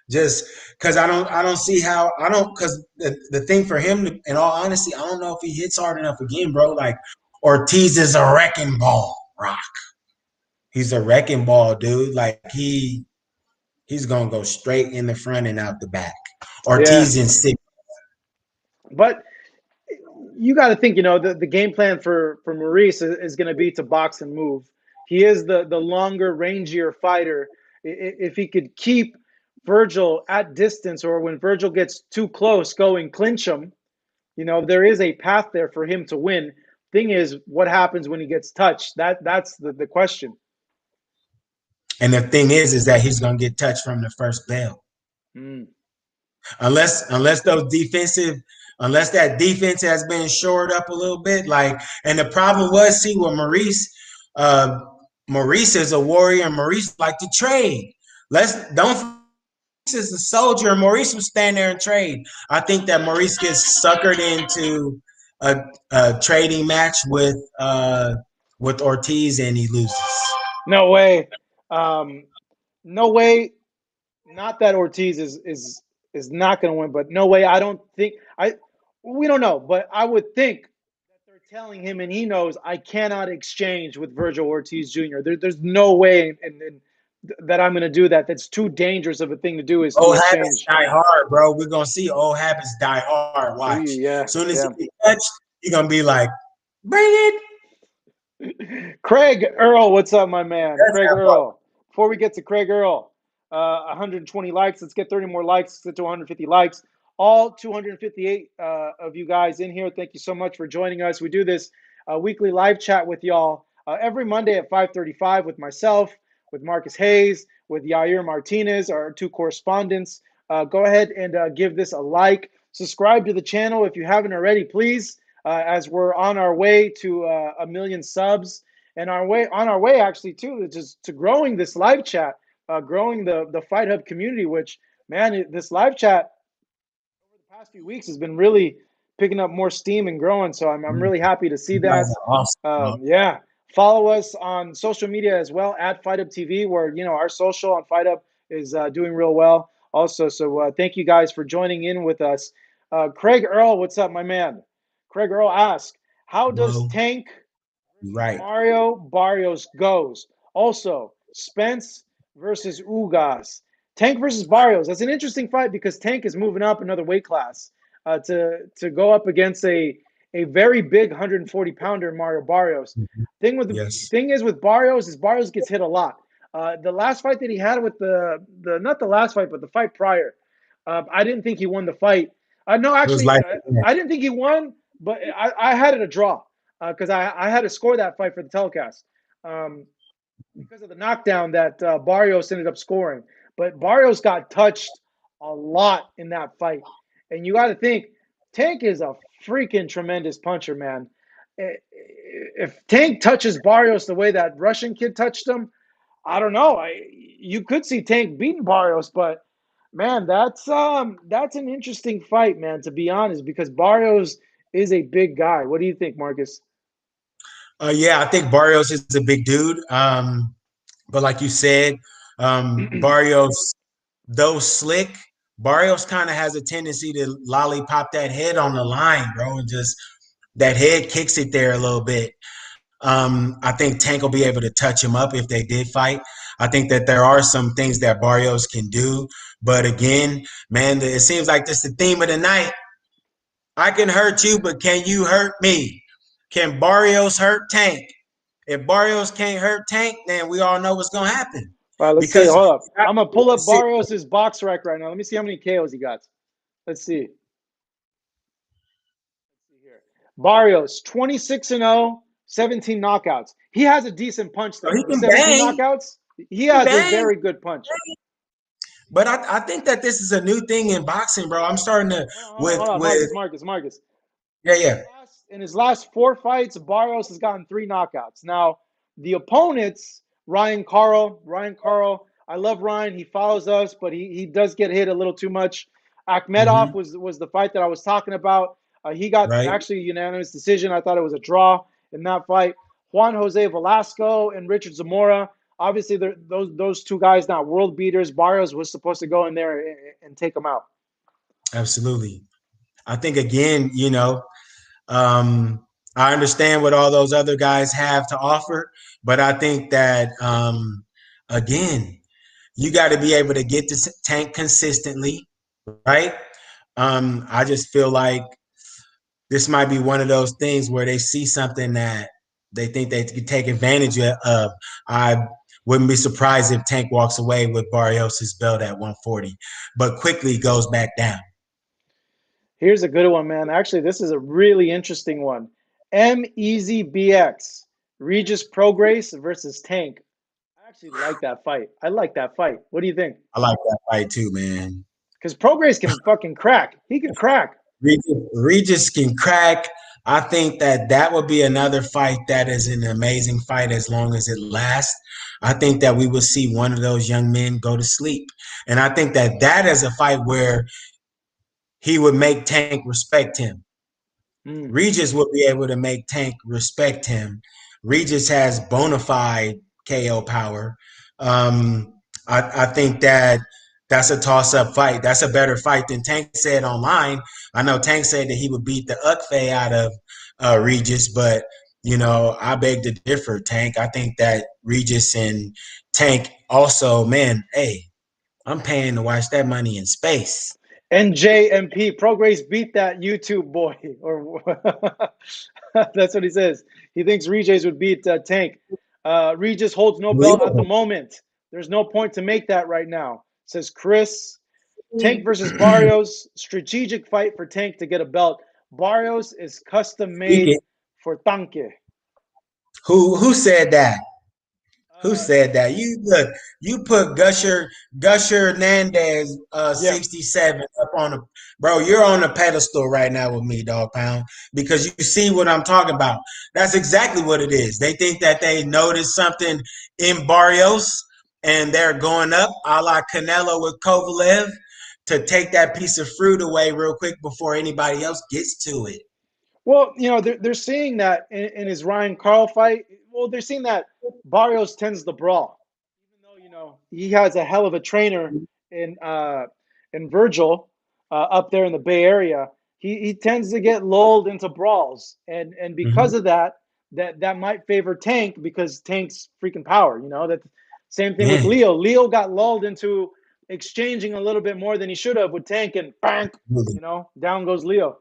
just because I don't see how, because the thing for him, in all honesty, I don't know if he hits hard enough again, bro. Like, Ortiz is a wrecking ball, Rock. He's a wrecking ball, dude. Like, he's going to go straight in the front and out the back. Yeah, Ortiz in six. but you got to think, the game plan for Maurice is going to be to box and move. He is the longer, rangier fighter. If he could keep Virgil at distance, or when Virgil gets too close, going clinch him, there is a path there for him to win. Thing is, what happens when he gets touched? That's the question. And the thing is that he's going to get touched from the first bell. Mm. Unless unless that defense has been shored up a little bit. Like, and the problem was, see, with Maurice is a warrior, and Maurice like to trade. Don't is a soldier, and Maurice will stand there and trade. I think that Maurice gets suckered into a trading match with Ortiz, and he loses. No way. Um, no way. Not that Ortiz is not going to win, but no way. I don't think I. We don't know, but I would think that they're telling him, and he knows I cannot exchange with Virgil Ortiz Jr. There's no way, and that I'm going to do that. That's too dangerous of a thing to do. Is to Old habits exchange. die hard, bro. We're gonna see old habits die hard. Ooh, Watch. yeah, Soon as yeah. he gets touched, you're gonna be like, bring it. Craig Earl, what's up, my man? That's Craig that fuck. Earl. Before we get to Craig Earl, 120 likes. Let's get 30 more likes. Let's get to 150 likes. All 258 of you guys in here, thank you so much for joining us. We do this weekly live chat with y'all every Monday at 5:35 with myself, with Marcus Hayes, with Yair Martinez, our two correspondents. Go ahead and give this a like. Subscribe to the channel if you haven't already, please, as we're on our way to 1 million subs, and on our way actually too, just to growing this live chat, growing the Fight Hub community. Which, man, this live chat over the past few weeks has been really picking up more steam and growing. So I'm really happy to see You guys that. are awesome, bro. Yeah. Follow us on social media as well at Fight Up TV, where our social on Fight Up is doing real well also. So thank you guys for joining in with us. Craig Earl, what's up, my man? Craig Earl asks, how does Bro, Tank you're versus right. Mario Barrios goes? Also, Spence versus Ugas. Tank versus Barrios. That's an interesting fight because Tank is moving up another weight class to go up against a very big 140 pounder Mario Barrios. Mhm. Yes. Thing is with Barrios is Barrios gets hit a lot. The last fight that he had with the not the last fight but the fight prior, I didn't think he won the fight. No, It was actually, like, I didn't think he won, but I had it a draw because I had to score that fight for the telecast. Um, because of the knockdown that Barrios ended up scoring. But Barrios got touched a lot in that fight. And you got to think, Tank is a freaking tremendous puncher, man. If Tank touches Barrios the way that Russian kid touched him, I don't know. You could see Tank beating Barrios, but man, that's an interesting fight, man, to be honest, because Barrios is a big guy. What do you think, Marcus? yeah, I think Barrios is a big dude. But like you said, Barrios, though slick, Barrios kind of has a tendency to lollipop that head on the line, bro, and just that head kicks it there a little bit. I think Tank will be able to touch him up if they did fight. I think that there are some things that Barrios can do. But again, man, it seems like this is the theme of the night. I can hurt you, but can you hurt me? Can Barrios hurt Tank? If Barrios can't hurt Tank, then we all know what's going to happen. All right, let's see. Because Hold up. you got I'm gonna to pull up sit. Barrios' box rec right now. Let me see how many KOs he got. Let's see. Let's see here. Barrios, 26-0, 17 knockouts. He has a decent punch So though. he With can 17 bang. knockouts, he He can has a bang. very good punch. But I think that this is a new thing in boxing, bro. I'm starting to Hold on, with Marcus. yeah, yeah. In his last 4 fights, Barrios has gotten 3 knockouts. Now, the opponents, Ryan Carl, I love Ryan. He follows us, but he does get hit a little too much. Akhmedov Mm-hmm. was the fight that I was talking about. He got Right, actually a unanimous decision. I thought it was a draw in that fight. Juan Jose Velasco and Richard Zamora. Obviously, those two guys not world beaters. Barrios was supposed to go in there and take them out. absolutely. I think again, um, I understand what all those other guys have to offer, but I think that again, you got to be able to get the Tank consistently, right? I just feel like this might be one of those things where they see something that they think they could take advantage of. I wouldn't be surprised if Tank walks away with Barrios' belt at 140, but quickly goes back down. Here's a good one, man. Actually, this is a really interesting one. M Easy BX, Regis Prograis versus Tank. I actually like that fight. I like that fight. What do you think? I like that fight too, man. Because Prograis can fucking crack. He can crack. Regis can crack. I think that that would be another fight that is an amazing fight as long as it lasts. I think that we will see one of those young men go to sleep. And I think that that is a fight where he would make Tank respect him. Mm. Regis will be able to make Tank respect him. Regis has bona fide KO power. I think that that's a toss-up fight. That's a better fight than Tank said online. I know Tank said that he would beat the Ukfe out of Regis, but I beg to differ, Tank. I think that Regis and Tank also, man, hey, I'm paying to watch that money in space. NJMP, Prograis beat that YouTube boy. Or that's what he says. He thinks Regis would beat Tank. Regis holds no belt at the moment. There's no point to make that right now, says Chris. Tank versus Barrios, strategic fight for Tank to get a belt. Barrios is custom made Speaking, for Tanque. who said that? Who Uh, said that? You look, you put Gusher Hernandez yeah. 67 up on the bro, you're on the pedestal right now with me, dog pound, because you see what I'm talking about. That's exactly what it is. They think that they noticed something in Barrios and they're going up, a la Canelo with Kovalev, to take that piece of fruit away real quick before anybody else gets to it. Well, they're seeing that in his Ryan Carl fight. Well, they're seeing that Barrios tends to brawl, even though he has a hell of a trainer in Virgil up there in the Bay Area. He tends to get lulled into brawls, and because Mhm. of that, that might favor Tank because Tank's freaking power. That same thing with Man, Leo. Leo got lulled into exchanging a little bit more than he should have with Tank, and bang, really. down goes Leo.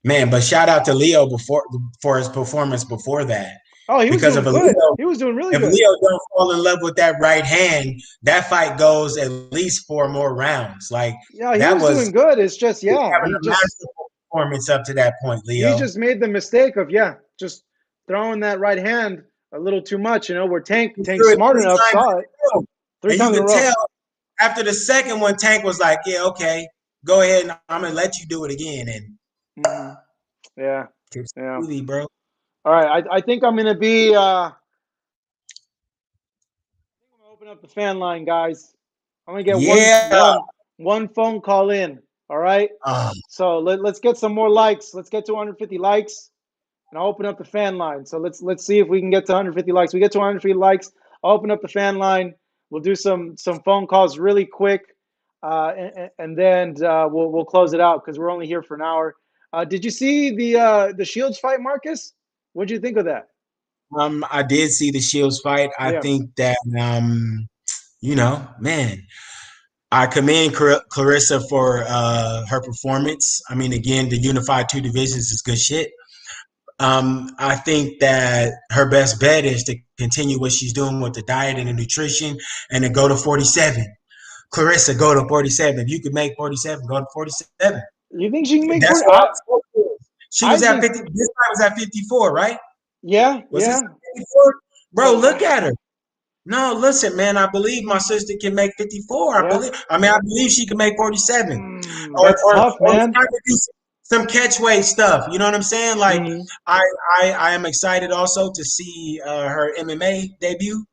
Man, but shout out to Leo before for his performance before that. Oh, he was Because doing of a good. Leo, He was doing really if good. Leo don't fall in love with that right hand, that fight goes at least 4 more rounds. Like Yeah, he that was was doing good. It's just, he was yeah, having a masterful performance up to that point, he Leo. just made the mistake of, just throwing that right hand a little too much. Where He Tank threw it smart three enough times saw in it a row. three And you times in a could row. tell after the second one, Tank was like, yeah, okay, go ahead and I'm gonna let you do it again. And Hmm. Yeah, tips yeah. easy, bro. All right, I think I'm gonna be. I'm gonna open up the fan line, guys. I'm gonna get one Yeah. one one phone call in. All right. Uh, So let's get some more likes. Let's get to 150 likes. And I'll open up the fan line. So let's see if we can get to 150 likes. We get to 150 likes. I'll open up the fan line. We'll do some phone calls really quick, and then we'll close it out because we're only here for an hour. Did you see the Shields fight, Marcus? What'd you think of that? I did see the Shields fight. I Yeah. think that man, I commend Clarissa for her performance. I mean, again, the unified two divisions is good shit. I think that her best bet is to continue what she's doing with the diet and the nutrition and then go to 47. Clarissa, go to 47. If you could make 47, go to 47. You think she can make That's 40? what I'm saying. She I was at think 50. This time was at 54, right? yeah, Was this yeah. 54? Bro, But look at her. No, listen, man. I believe my sister can make 54. I yeah, believe. I mean, I believe she can make 47, that's tough, or man. trying to do some catch weight stuff. You know what I'm saying? Like, Mm. I I am excited also to see her MMA debut.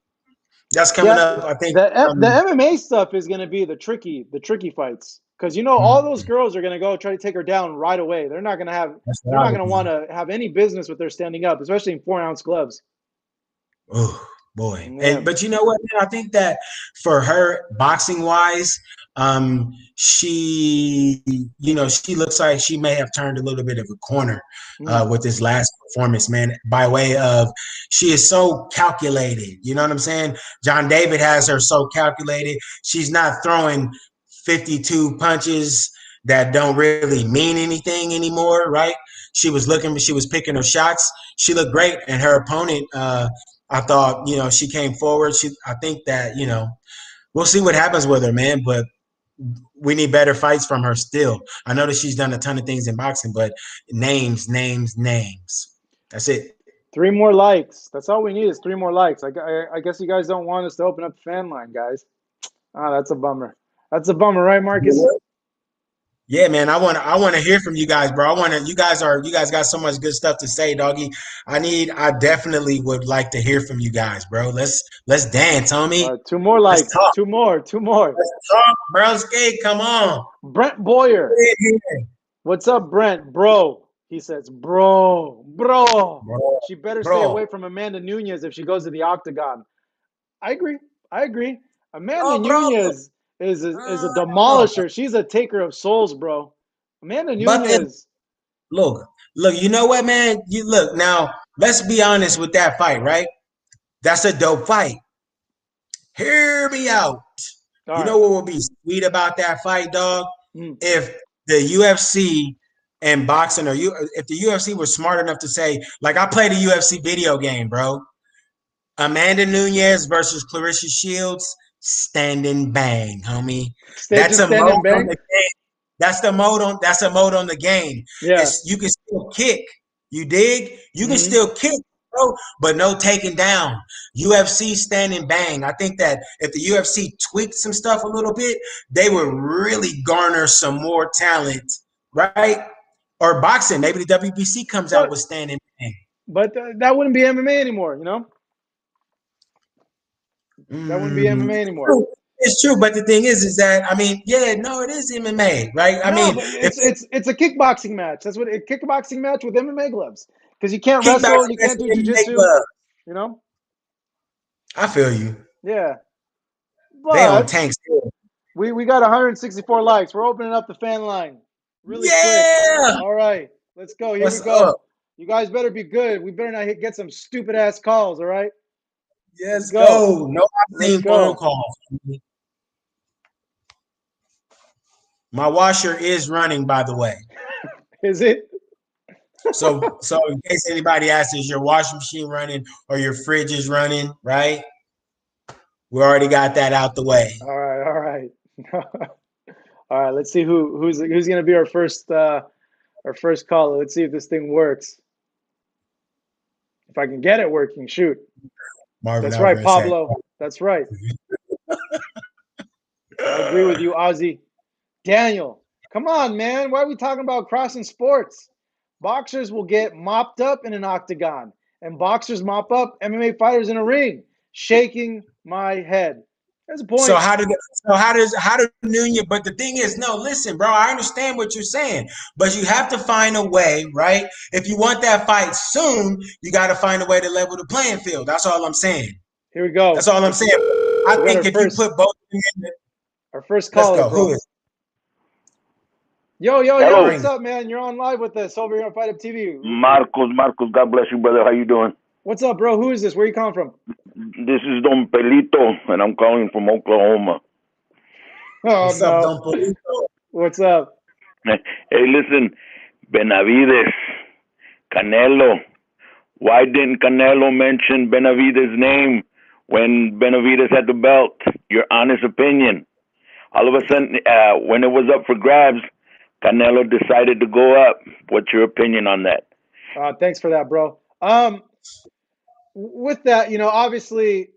That's coming Yeah, up. I think. the MMA stuff is going to be the tricky fights because all those girls are going to go try to take her down right away. They're not going to have that's they're what I not would going to do. want to have any business with her standing up, especially in 4-ounce gloves. Oh boy. Yeah. And but you know what, man? I think that for her boxing wise, she she looks like she may have turned a little bit of a corner Mm. with this last performance, man, by way of she is so calculated. You know what I'm saying? John David has her so calculated. She's not throwing 52 punches that don't really mean anything anymore, right? She was picking her shots. She looked great, and her opponent I thought, she came forward. I think that, we'll see what happens with her, man. But we need better fights from her still. I know that she's done a ton of things in boxing, but names, names, names. That's it. 3 more likes. That's all we need is 3 more likes. I guess you guys don't want us to open up the fan line, guys. Ah, that's a bummer. That's a bummer, right, Marcus? Yeah, man. I want to hear from you guys, bro. You guys got so much good stuff to say, doggy. I definitely would like to hear from you guys, bro. Let's dance, homie. 2 more Let's likes. talk. 2 more. 2 more. Let's talk, bro. Skate, come on. Brent Boyer. What's up, Brent? Bro. He says, bro. Bro, She better stay bro, away from Amanda Nunez if she goes to the octagon. I agree. I agree. Amanda bro. Nunez is a Oh, demolisher. She's a taker of souls, bro. Amanda but Nunez. look, look. You know what, man? You look now. Let's be honest with that fight, right? That's a dope fight. Hear me out. All You right. know what would be sweet about that fight, dog? Mm. If the UFC and boxing, if the UFC was smart enough to say, like, I played a UFC video game, bro. Amanda Nunez versus Clarissa Shields, standing bang, homie. That's Just a stand mode and on bang. the game. That's a mode on the game. Yeah. You can still kick. You dig? You can Hmm. still kick, bro, but no taking down. UFC stand and bang. I think that if the UFC tweaked some stuff a little bit, they would really garner some more talent, right? Or boxing. Maybe the WBC comes out But with stand and bang. that wouldn't be MMA anymore, you know? That wouldn't be Mm, MMA anymore. it's true, but the thing is that I mean, yeah, no, it is MMA, right? I No, mean, but if it's a kickboxing match. That's what a kickboxing match with MMA gloves. Because you can't wrestle, kickboxing you match can't do with MMA jujitsu, glove, you know? I feel you. Yeah. They on But tanks. we got 164 likes. We're opening up the fan line really quick. Yeah. All right, let's go. Here we What's up? go. You guys better be good. We better not get some stupid ass calls. All right, let's Yes, go. go. No Let's obscene phone go. calls. My washer is running, by the way. Is it? So in case anybody asks, is your washing machine running or your fridge is running, right? We already got that out the way. All right, all right, all right. Let's see who's going to be our first caller. Let's see if this thing works. If I can get it working, shoot. Marvin That's right, Alvarez had. Pablo. That's right. I agree with you, Ozzy. Daniel, come on, man. Why are we talking about crossing sports? Boxers will get mopped up in an octagon, and boxers mop up MMA fighters in a ring. Shaking my head. That's a So point. how do Nunez? But the thing is, no, listen, bro. I understand what you're saying, but you have to find a way, right? If you want that fight soon, you got to find a way to level the playing field. That's all I'm saying. Here we That's go. all I'm saying. I We got think if you put both of them in, our first let's caller, go. Who bro. is? Yo, yo, yo, Hello, what's up, man? You're on live with us over here on Fight Up TV. Marcos. Marcos, God bless you, brother. How you doing? What's up, bro? Who is this? Where you calling from? This is Don Pelito, and I'm calling from Oklahoma. Oh, What's up, no. Don Polito? What's up? Hey, listen, Benavidez, Canelo. Why didn't Canelo mention Benavidez' name when Benavidez had the belt? Your honest opinion. All of a sudden, when it was up for grabs, Canelo decided to go up. What's your opinion on that? Thanks for that, bro. With that, obviously, a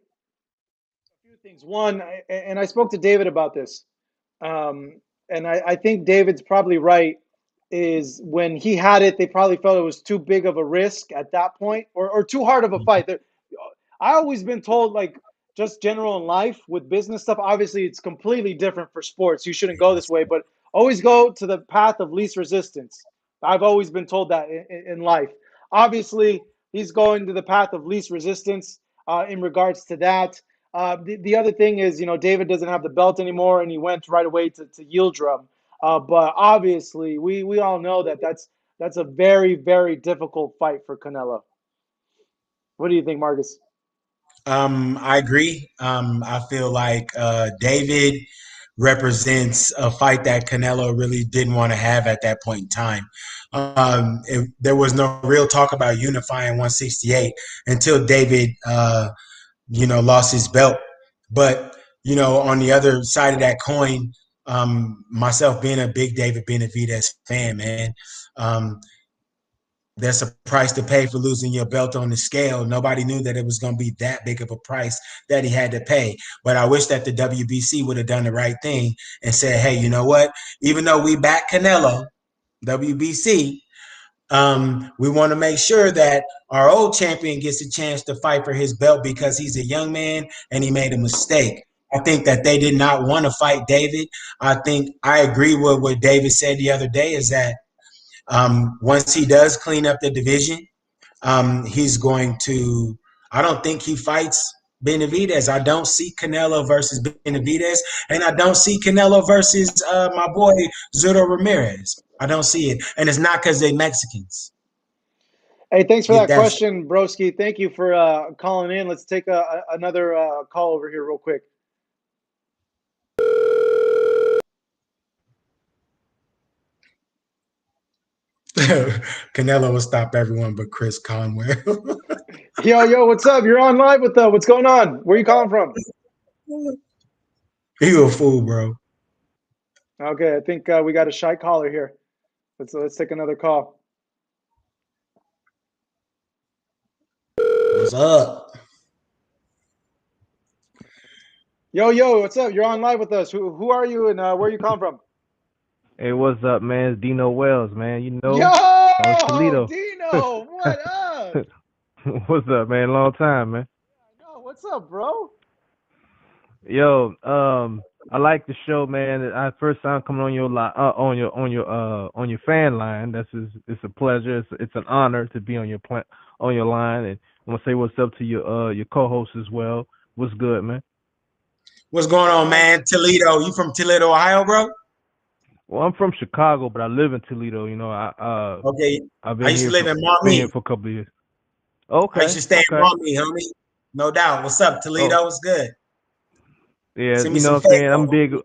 few things. One, and I spoke to David about this, and I think David's probably right. Is when he had it, they probably felt it was too big of a risk at that point, or too hard of a fight. I always been told, like, just general in life with business stuff. Obviously, it's completely different for sports. You shouldn't go this way, but always go to the path of least resistance. I've always been told that in life. Obviously, he's going to the path of least resistance in regards to that. The other thing is, David doesn't have the belt anymore, and he went right away to Yildirim. But obviously, we all know that's a very, very difficult fight for Canelo. What do you think, Marcus? I agree. I feel like David represents a fight that Canelo really didn't want to have at that point in time. There was no real talk about unifying 168 until David, lost his belt. But on the other side of that coin, myself being a big David Benavidez fan, man. That's a price to pay for losing your belt on the scale. Nobody knew that it was going to be that big of a price that he had to pay. But I wish that the WBC would have done the right thing and said, hey, you know what? Even though we back Canelo, WBC, we want to make sure that our old champion gets a chance to fight for his belt because he's a young man and he made a mistake. I think that they did not want to fight David. I think I agree with what David said the other day is that once he does clean up the division, he's going to. I don't think he fights Benavidez. I don't see Canelo versus Benavidez, and I don't see Canelo versus my boy Zurdo Ramirez. I don't see it, and it's not because they Mexicans. Hey, thanks for Get that that. question, Broski. Thank you for calling in. Let's take another call over here real quick. Canelo will stop everyone but Chris Conway. Yo, what's up? You're on live with what's going on? Where are you calling from? You a fool, bro. Okay, I think we got a shy caller here. Let's take another call. What's up? Yo, what's up? You're on live with us. Who are you and where you come from? Hey, what's up, man? It's Dino Wells, man. You know, out of Yo, Toledo. Dino, what up? What's up, man? Long time, man. Yo, what's up, bro? Yo, I like the show, man. I first time coming on your line, on your fan line. It's a pleasure. It's an honor to be on on your line, and I want to say what's up to your co-host as well. What's good, man? What's going on, man? Toledo. You from Toledo, Ohio, bro? Well, I'm from Chicago, but I live in Toledo. You know, Okay. I've I used to live in been here Maumee. for a couple of years. I used Okay, to stay in okay. Maumee, homie. No doubt. What's up, Oh, Toledo? What's good? yeah. Send me You some know what I'm saying? I'm fuego.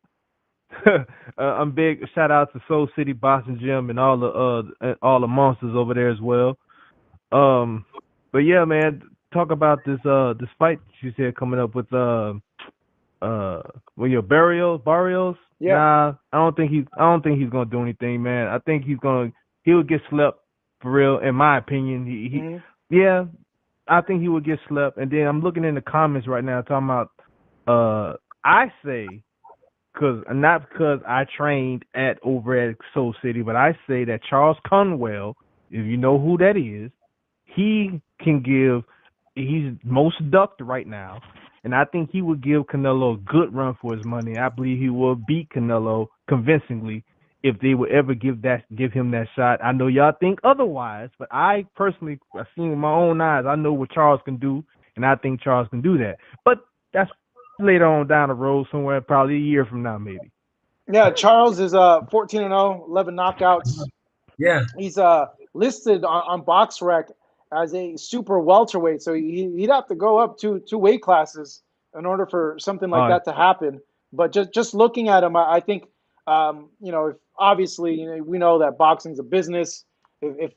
big. I'm big. Shout out to Soul City Boxing Gym and all the monsters over there as well. But yeah, man, talk about this fight that you said coming up with your Barrios. Yeah. Nah, I don't think he's gonna do anything, man. I think he'll get slept for real, in my opinion. Mhm. Yeah, I think he would get slept. And then I'm looking in the comments right now talking about I say not because I trained over at Soul City, but I say that Charles Conwell, if you know who that is, he can give. He's most ducked right now, and I think he would give Canelo a good run for his money. I believe he will beat Canelo convincingly if they would ever give him that shot. I know y'all think otherwise, but I personally, I've seen with my own eyes. I know what Charles can do, and I think Charles can do that. But that's later on down the road somewhere, probably a year from now, maybe. Yeah, Charles is 14-0, 11 knockouts. Yeah. He's listed on BoxRec as a super welterweight, so he'd have to go up two weight classes in order for something like that to happen. But just looking at him, I think if obviously we know that boxing's a business. If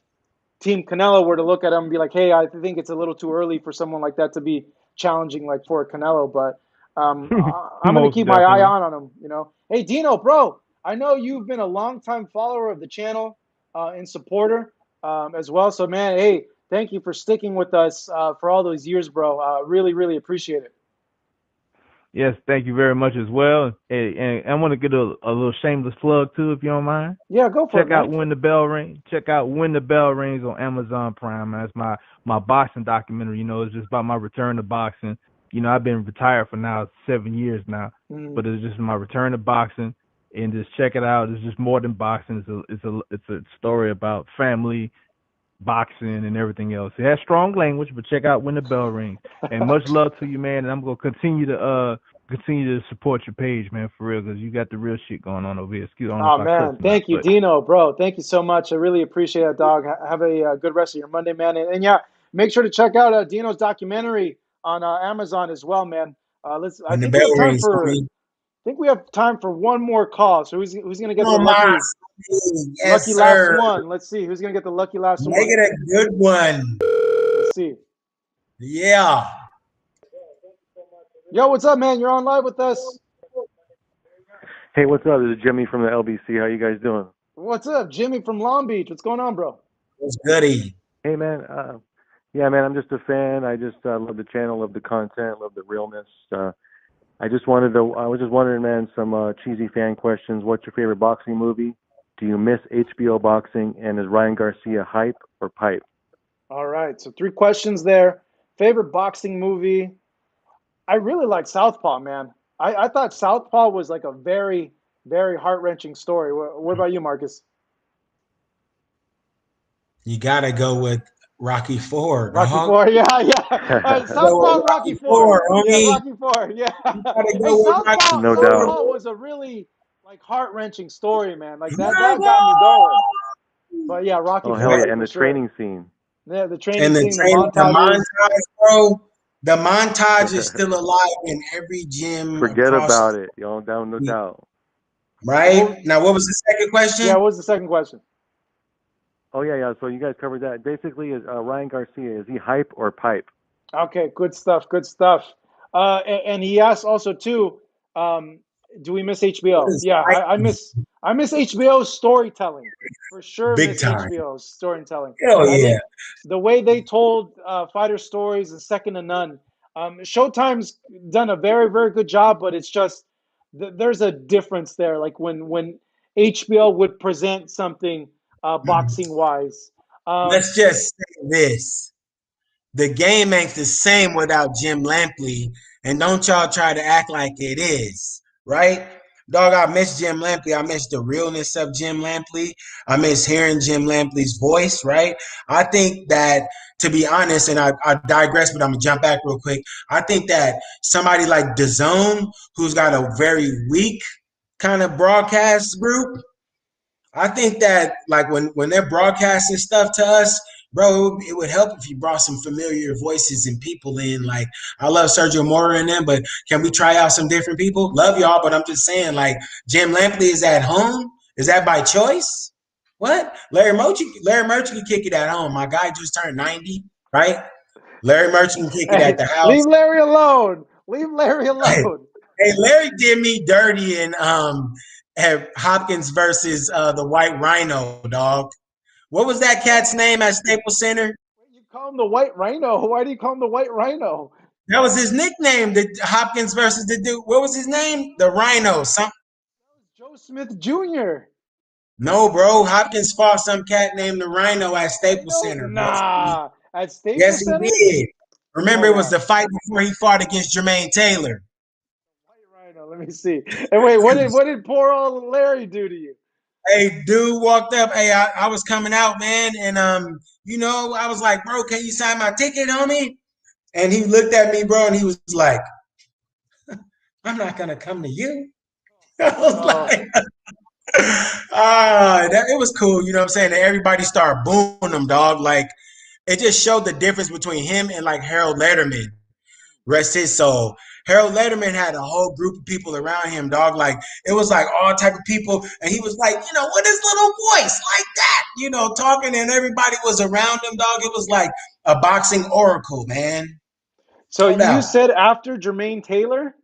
Team Canelo were to look at him and be like, hey, I think it's a little too early for someone like that to be challenging like for Canelo, but I'm going to Most keep my eye definitely. on him. Hey, Dino, bro, I know you've been a longtime follower of the channel and supporter as well. So, man, hey, thank you for sticking with us for all those years, bro. Really, really appreciate it. Yes, thank you very much as well. And I want to get a little shameless plug too, if you don't mind. Yeah, go for it, Check man. out When the Bell Rings. Check out When the Bell Rings on Amazon Prime. That's my boxing documentary. You know, it's just about my return to boxing. You know, I've been retired for now 7 years now, but it's just my return to boxing. And just check it out. It's just more than boxing. It's a story about family, boxing, and everything else. It has strong language, but check out When the Bell Rings. And much love to you, man. And I'm gonna continue to support your page, man, for real, because you got the real shit going on over here. Excuse me, I don't know Oh, if I man. cursed or not, Thank you, but Dino, bro. Thank you so much. I really appreciate it, dog. Have a good rest of your Monday, man. And yeah, make sure to check out Dino's documentary on Amazon as well, man. I When the think we have bell time rings, for. homie. I think we have time for one more call. So who's gonna get the Oh, my. lucky Yes, last sir. one? Let's see who's gonna get the lucky last Make one. it a good one. Let's see. Yeah. Yo, what's up, man? You're on live with us. Hey, what's up? This is Jimmy from the LBC. How you guys doing? What's up, Jimmy from Long Beach? What's going on, bro? What's goody? Hey, man. Yeah, man. I'm just a fan. I just love the channel, love the content, love the realness. I was just wondering, man, some cheesy fan questions. What's your favorite boxing movie? Do you miss HBO boxing? And is Ryan Garcia hype or pipe? All right, so 3 questions there. Favorite boxing movie? I really like Southpaw, man. I thought Southpaw was like a very, very heart-wrenching story. What about you, Marcus? You got to go with Rocky Four, Rocky dog. Four, yeah. Go Southpaw, with and Rocky Rocky Four. Four, Yeah, homie. Rocky Four, yeah. You got to Hey, go with Rocky No doubt. Southpaw was a really like heart-wrenching story, man. Like that got me going. But yeah, Rocky Oh, hell Four yeah. And for the sure. training scene. Yeah, the training And scene, the the montages. montage, bro. The montage is still alive in every gym Forget across, about it. No doubt. right? Now, what was the second Yeah, question? what was the second question? Oh, yeah. So you guys covered that. Basically, is Ryan Garcia, is he hype or pipe? Okay, good stuff, good stuff. And he asked also too, do we miss What HBO? is Yeah, right? I miss HBO storytelling. For sure Big miss time. HBO's storytelling. Hell I yeah. think the way they told fighter stories is second to none. Showtime's done a very, very good job, but it's just there's a difference there. Like when HBO would present something boxing wise. Let's just say this. The game ain't the same without Jim Lampley, and don't y'all try to act like it is, right? Dog, I miss Jim Lampley. I miss the realness of Jim Lampley. I miss hearing Jim Lampley's voice, right? I think that, to be honest, and I digress, but I'm going to jump back real quick. I think that somebody like DAZN, who's got a very weak kind of broadcast group, I think that like when they're broadcasting stuff to us, bro, it would help if you brought some familiar voices and people in. Like I love Sergio Mora and them, but can we try out some different people? Love y'all, but I'm just saying, like Jim Lampley is at home. Is that by choice? What? Larry Merchant can kick it at home. My guy just turned 90, right? Larry Merchant can kick it Hey, at the house. leave Larry alone. Leave Larry Hey, alone. hey, Larry did me dirty in Hopkins versus the White Rhino, dog. What was that cat's name at Staples Center? You call him the White Rhino. Why do you call him the White Rhino? That was his nickname. The Hopkins versus the dude. What was his name? The Rhino. Some Joe Smith Jr. no, bro. Hopkins fought some cat named the Rhino at Staples Rhino? Center, bro. Nah. At Yes, Staples he Center? did. No Remember, it was way. the fight before he fought against Jermaine Taylor. White Rhino. Let me see. And wait, what did poor old Larry do to you? Hey, dude walked up. Hey, I was coming out, man, and I was like, bro, can you sign my ticket, homie? And he looked at me, bro, and he was like, I'm not gonna come to you. I was Oh, like, it was cool, you know what I'm saying? And everybody started booing him, dog. Like it just showed the difference between him and like Harold Letterman. Rest his soul. Harold Letterman had a whole group of people around him, dog. Like it was like all type of people, and he was like, with his little voice like that, talking, and everybody was around him, dog. It was like a boxing oracle, man. so No you doubt. said after Jermaine Taylor?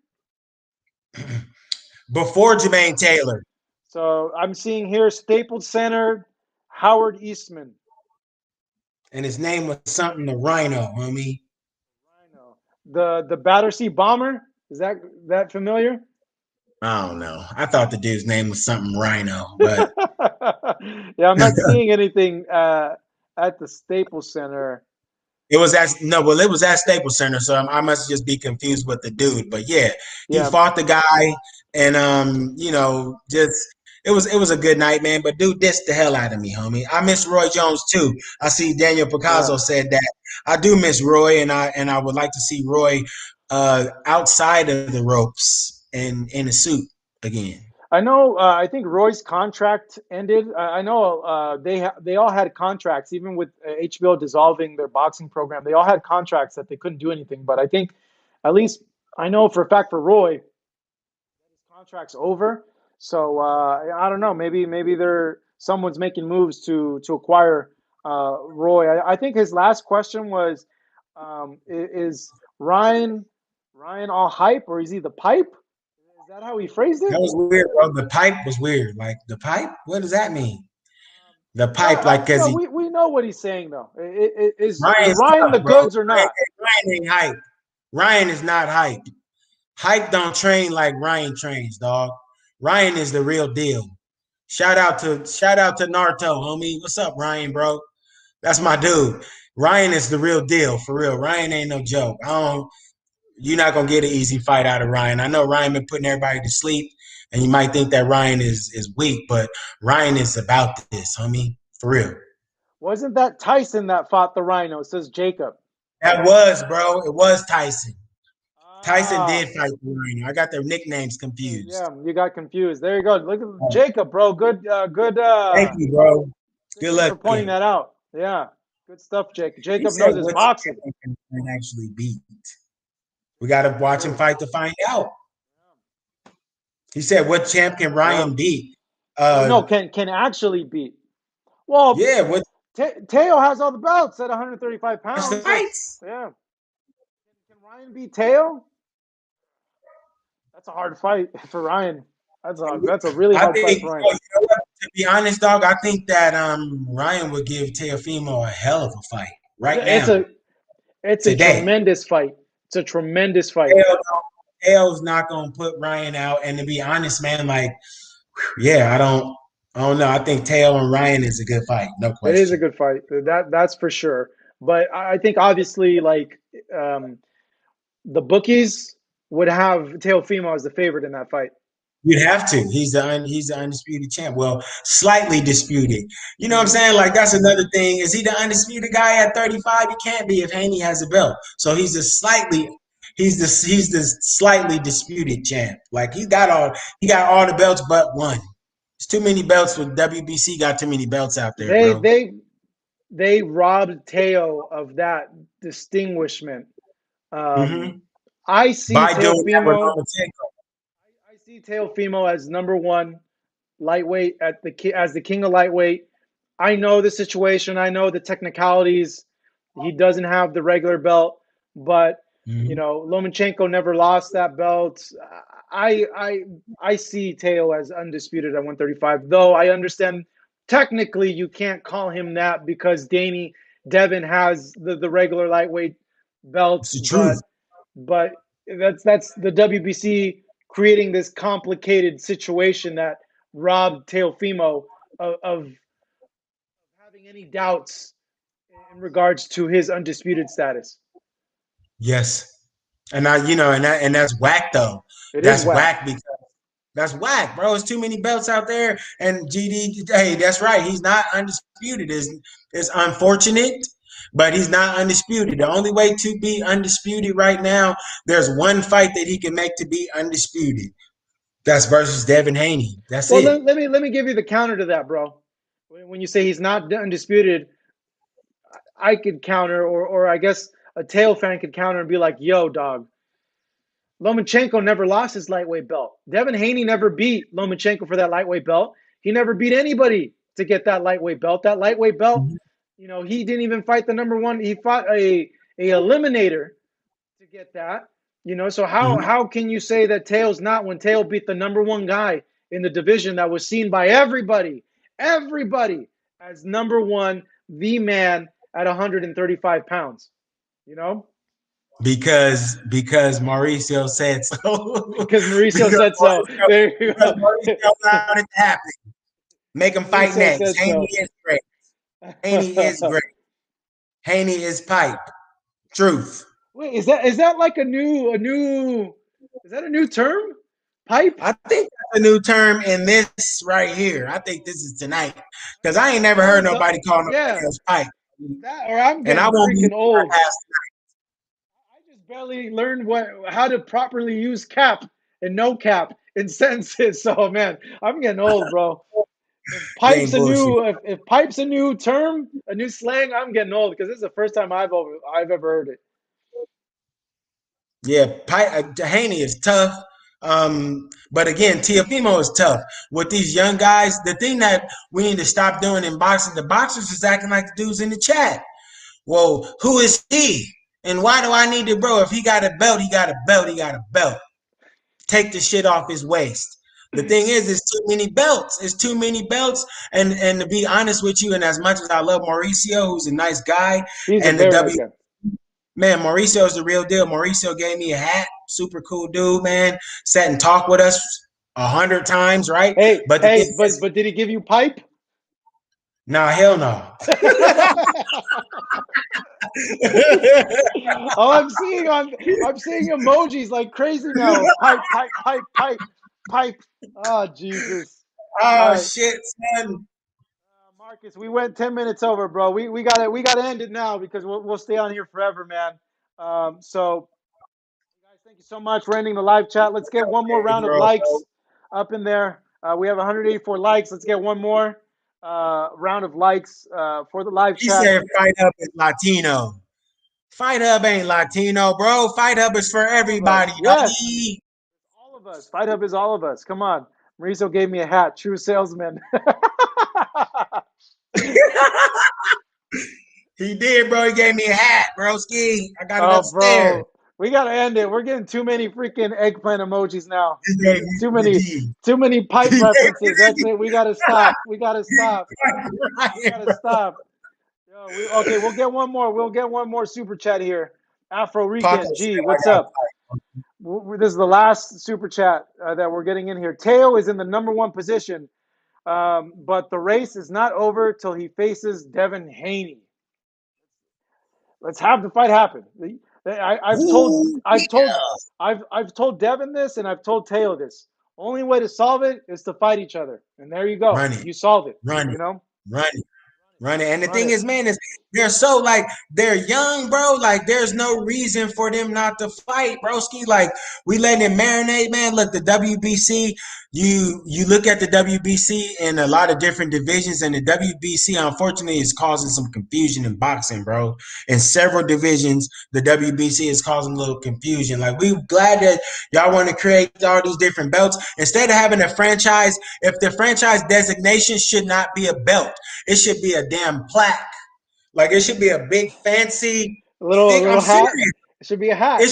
Before Jermaine Taylor. So I'm seeing here Staples Center, Howard Eastman. And his name was something the Rhino, homie. The Battersea Bomber. Is that familiar? I don't know. I thought the dude's name was something Rhino, but Yeah, I'm not seeing anything at the Staples Center. it was at Staples Center, so I must just be confused with the dude. But yeah, he Yeah, fought the guy, and just it was a good night, man. But dude dissed the hell out of me, homie. I miss Roy Jones too. I see Daniel yeah. Picasso said that. I do miss Roy, and I would like to see Roy outside of the ropes and in a suit again. I know. I think Roy's contract ended. I know they all had contracts, even with HBO dissolving their boxing program. They all had contracts that they couldn't do anything. But I think, at least I know for a fact for Roy, his contract's over. So I don't know. Maybe someone's making moves to acquire Roy. I think his last question was, is Ryan all hype, or is he the pipe? Is that how he phrased it? That was weird, bro. The pipe was weird. Like the pipe, what does that mean? The No, pipe, like, cause no, he we know what he's saying though. Is Ryan's Ryan the tough, bro. goods or not? Ryan ain't hype. Ryan is not hype. Hype don't train like Ryan trains, dog. Ryan is the real deal. Shout out to Naruto, homie. What's up, Ryan, bro? That's my dude. Ryan is the real deal, for real. Ryan ain't no joke. You're not gonna get an easy fight out of Ryan. I know Ryan been putting everybody to sleep, and you might think that Ryan is weak, but Ryan is about this, homie, for real. Wasn't that Tyson that fought the Rhino? Says Jacob. That was, bro. It was Tyson. Tyson Ah, did fight the Rhino. I got their nicknames confused. yeah, you got confused. There you go. Look at Jacob, bro. Good, Thank you, bro. Good thanks for luck. pointing that out. Yeah, good stuff, Jacob. He Jacob said, knows his "What boxing. champion can actually beat?" We got to watch him fight to find out. He said, "What champ can Ryan beat?" No, can actually beat. Well, Yeah, what? Teo has all the belts at 135 That's the pounds. fights. Yeah. Can Ryan beat Teo? That's a hard fight for Ryan. That's a really I hard fight think, for Ryan. you know what? To be honest, dog, I think that Ryan would give Teofimo a hell of a fight right It's now, a it's a today. tremendous fight. It's a tremendous fight. Hell's not gonna put Ryan out. And to be honest, man, like, yeah, I don't know. I think Teo and Ryan is a good fight, no It is a question. good fight. That's for sure. But I think obviously like um, the bookies would have Teofimo as the favorite in that fight. You'd have to. He's the undisputed champ. Well, slightly disputed. You know what I'm Hmm. saying? Like that's another thing. Is he the undisputed guy at 35? He can't be if Haney has a belt. So he's the slightly disputed champ. Like he got all the belts but one. It's too many belts with WBC. Got too many belts out there, They bro. they they robbed Teo of that distinguishment. Mm-hmm. I see By doing that with Teofimo. Lomachenko. I see Teofimo as number one lightweight as the king of lightweight. I know the situation. I know the technicalities. He doesn't have the regular belt, but Mm-hmm. Lomachenko never lost that belt. I I I see Teo as undisputed at 135. Though I understand technically you can't call him that because Devin has the regular lightweight It's belts, the truth. but that's the WBC creating this complicated situation that robbed Teofimo of having any doubts in regards to his undisputed status. Yes. And and that's whack though. It is That's whack. whack because that's whack, bro. It's too many belts out there. And GD, hey, that's right. He's not undisputed. It's unfortunate, but he's not undisputed. The only way to be undisputed right now, there's one fight that he can make to be undisputed. That's versus Devin Haney. That's Well, it. let me give you the counter to that, bro. When you say he's not undisputed, I could counter, or I guess a tail fan could counter and be like, "Yo, dog, Lomachenko never lost his lightweight belt. Devin Haney never beat Lomachenko for that lightweight belt. He never beat anybody to get that lightweight belt. That lightweight belt, he didn't even fight the number one. He fought a eliminator to get that. So how Mhm. how can you say that Tail's not when Tail beat the number one guy in the division that was seen by everybody as number one, the man at 135 pounds? You know, Because Mauricio said so. because Mauricio because said so. There you Because go. Mauricio allowed it to happen. Make him fight Mauricio next. said Haney so. is great. Haney is great. Haney is pipe. Truth. Wait, is that like a new term? Pipe? I think that's a new term in this right here. I think this is tonight. Because I ain't never Oh, heard nobody call nobody yeah. else pipe. That or I'm And I getting won't be freaking old. past. I just barely learned how to properly use cap and no cap in sentences. So man, I'm getting old, bro. If You pipe's ain't a bullshit. new if pipe's a new term, a new slang, I'm getting old because this is the first time I've ever heard it. Yeah, Haney is tough. But again, Teofimo is tough. With these young guys, the thing that we need to stop doing in boxing, the boxers is acting like the dudes in the chat. Well, who is he? And why do I need to, bro? If he got a belt, he got a belt, he got a belt. Take the shit off his waist. The thing is, it's too many belts. It's too many belts. And to be honest with you, and as much as I love Mauricio, who's a nice guy, He's a and the very nice W guy. man, Mauricio's the real deal. Mauricio gave me a hat. Super cool dude, man. Sat and talked with us 100 times, right? Hey, But the thing hey, but is, but did he give you pipe? nah, hell no. Oh, I'm seeing emojis like crazy now. Pipe, pipe, pipe, pipe, pipe. Oh, Jesus. All Oh right, shit, son. Marcus, we went 10 minutes over, bro. We gotta end it now because we'll stay on here forever, man. So guys, thank you so much for ending the live chat. Let's get one more Hey, round of bro. likes up in there. We have 184 likes. Let's get one more round of likes for the live He chat. said Fight Up is Latino. Fight Hub ain't Latino, bro. Fight Hub is for All of us. everybody, Yes. doggy. All of us. Fight Hub is all of us. Come on. Mauricio gave me a hat. True salesman. He did, bro. He gave me a hat, bro. Ski. I got it Oh, upstairs. bro. We gotta end it. We're getting too many freaking eggplant emojis now. Too G. many pipe references. That's it. We gotta stop. We gotta stop. We gotta stop. Yo, okay, we'll get one more. We'll get one more super chat here. Afro Rican G, what's up? This is the last super chat that we're getting in here. Teo is in the #1 position, but the race is not over till he faces Devin Haney. Let's have the fight happen. I've told Devin this, and I've told Teo this. Only way to solve it is to fight each other, and there you go. You solve it. Run it. You know. Run it. And the thing is, man, is they're so like they're young, bro. Like there's no reason for them not to fight, broski. Like we letting it marinate, man. Look, the WBC. You look at the WBC in a lot of different divisions, and the WBC unfortunately is causing some confusion in boxing, bro. In several divisions, the WBC is causing a little confusion. Like we're glad that y'all want to create all these different belts instead of having a franchise. If the franchise designation should not be a belt, it should be a damn plaque. Like it should be a big fancy little hat. Serious. It should be a hat. It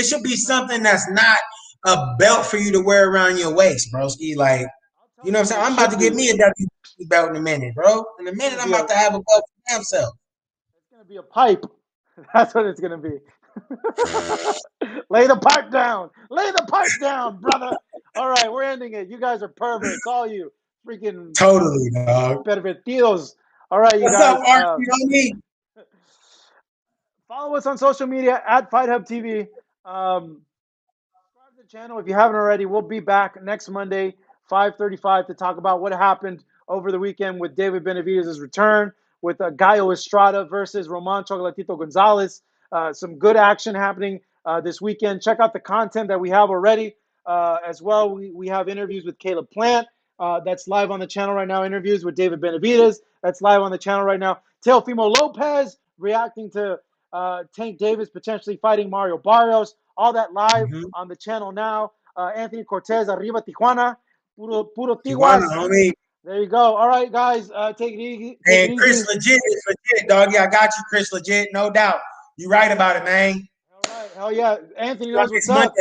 should be something that's not a belt for you to wear around your waist, broski. Like, you know what I'm saying? I'm about to get me a WBC belt in a minute, bro. In a minute, I'm about to have a belt for myself. It's gonna be a pipe. That's what it's gonna be. Lay the pipe down. Lay the pipe down, brother. All right, we're ending it. You guys are perverts, all you. Freaking totally, dog. Pervertidos. All right, you What's guys. Up, follow us on social media at Fight Hub TV. Subscribe to the channel if you haven't already. We'll be back next Monday, 5:35, to talk about what happened over the weekend with David Benavidez' return, with Gallo Estrada versus Roman Chocolatito Gonzalez. Some good action happening this weekend. Check out the content that we have already as well. We have interviews with Caleb Plant. That's live on the channel right now. Interviews with David Benavidez. That's live on the channel right now. Teofimo Lopez reacting to Tank Davis potentially fighting Mario Barrios. All that live on the channel now. Anthony Cortez, Arriba Tijuana. Puro Tiguas. Homie. There you go. All right, guys. Take it easy. Hey, Chris legit is legit, doggy. I got you, Chris legit. No doubt. You right about it, man. All right. Hell yeah. Anthony knows what's up.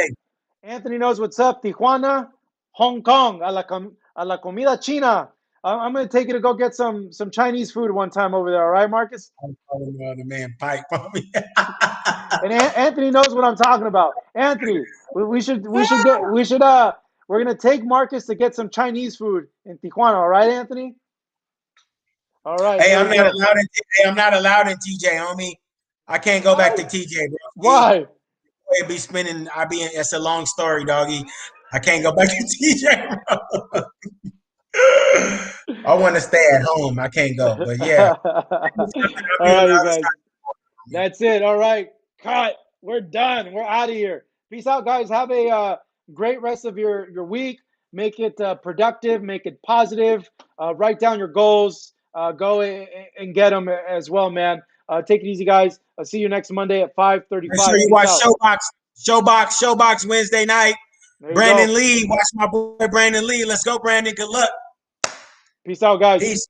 Anthony knows what's up. Tijuana, Hong Kong, a la comida china. I'm going to take you to go get some Chinese food one time over there. All right, Marcus? I'm calling the man Pike for me. And Anthony knows what I'm talking about. Anthony, we're going to take Marcus to get some Chinese food in Tijuana. All right, Anthony? All right. Hey, I'm not allowed in TJ, homie. I can't go back to TJ, bro. Why? It's a long story, doggy. I can't go back to TJ, bro. I want to stay at home. I can't go, but yeah. All right, you guys. That's it. All right. Cut. We're done. We're out of here. Peace out, guys. Have a great rest of your week. Make it productive. Make it positive. Write down your goals. Go and get them as well, man. Take it easy, guys. I'll see you next Monday at 5:35. Make sure you watch Showbox Wednesday night. Brandon Lee. Watch my boy Brandon Lee. Let's go, Brandon. Good luck. Peace out, guys. Peace.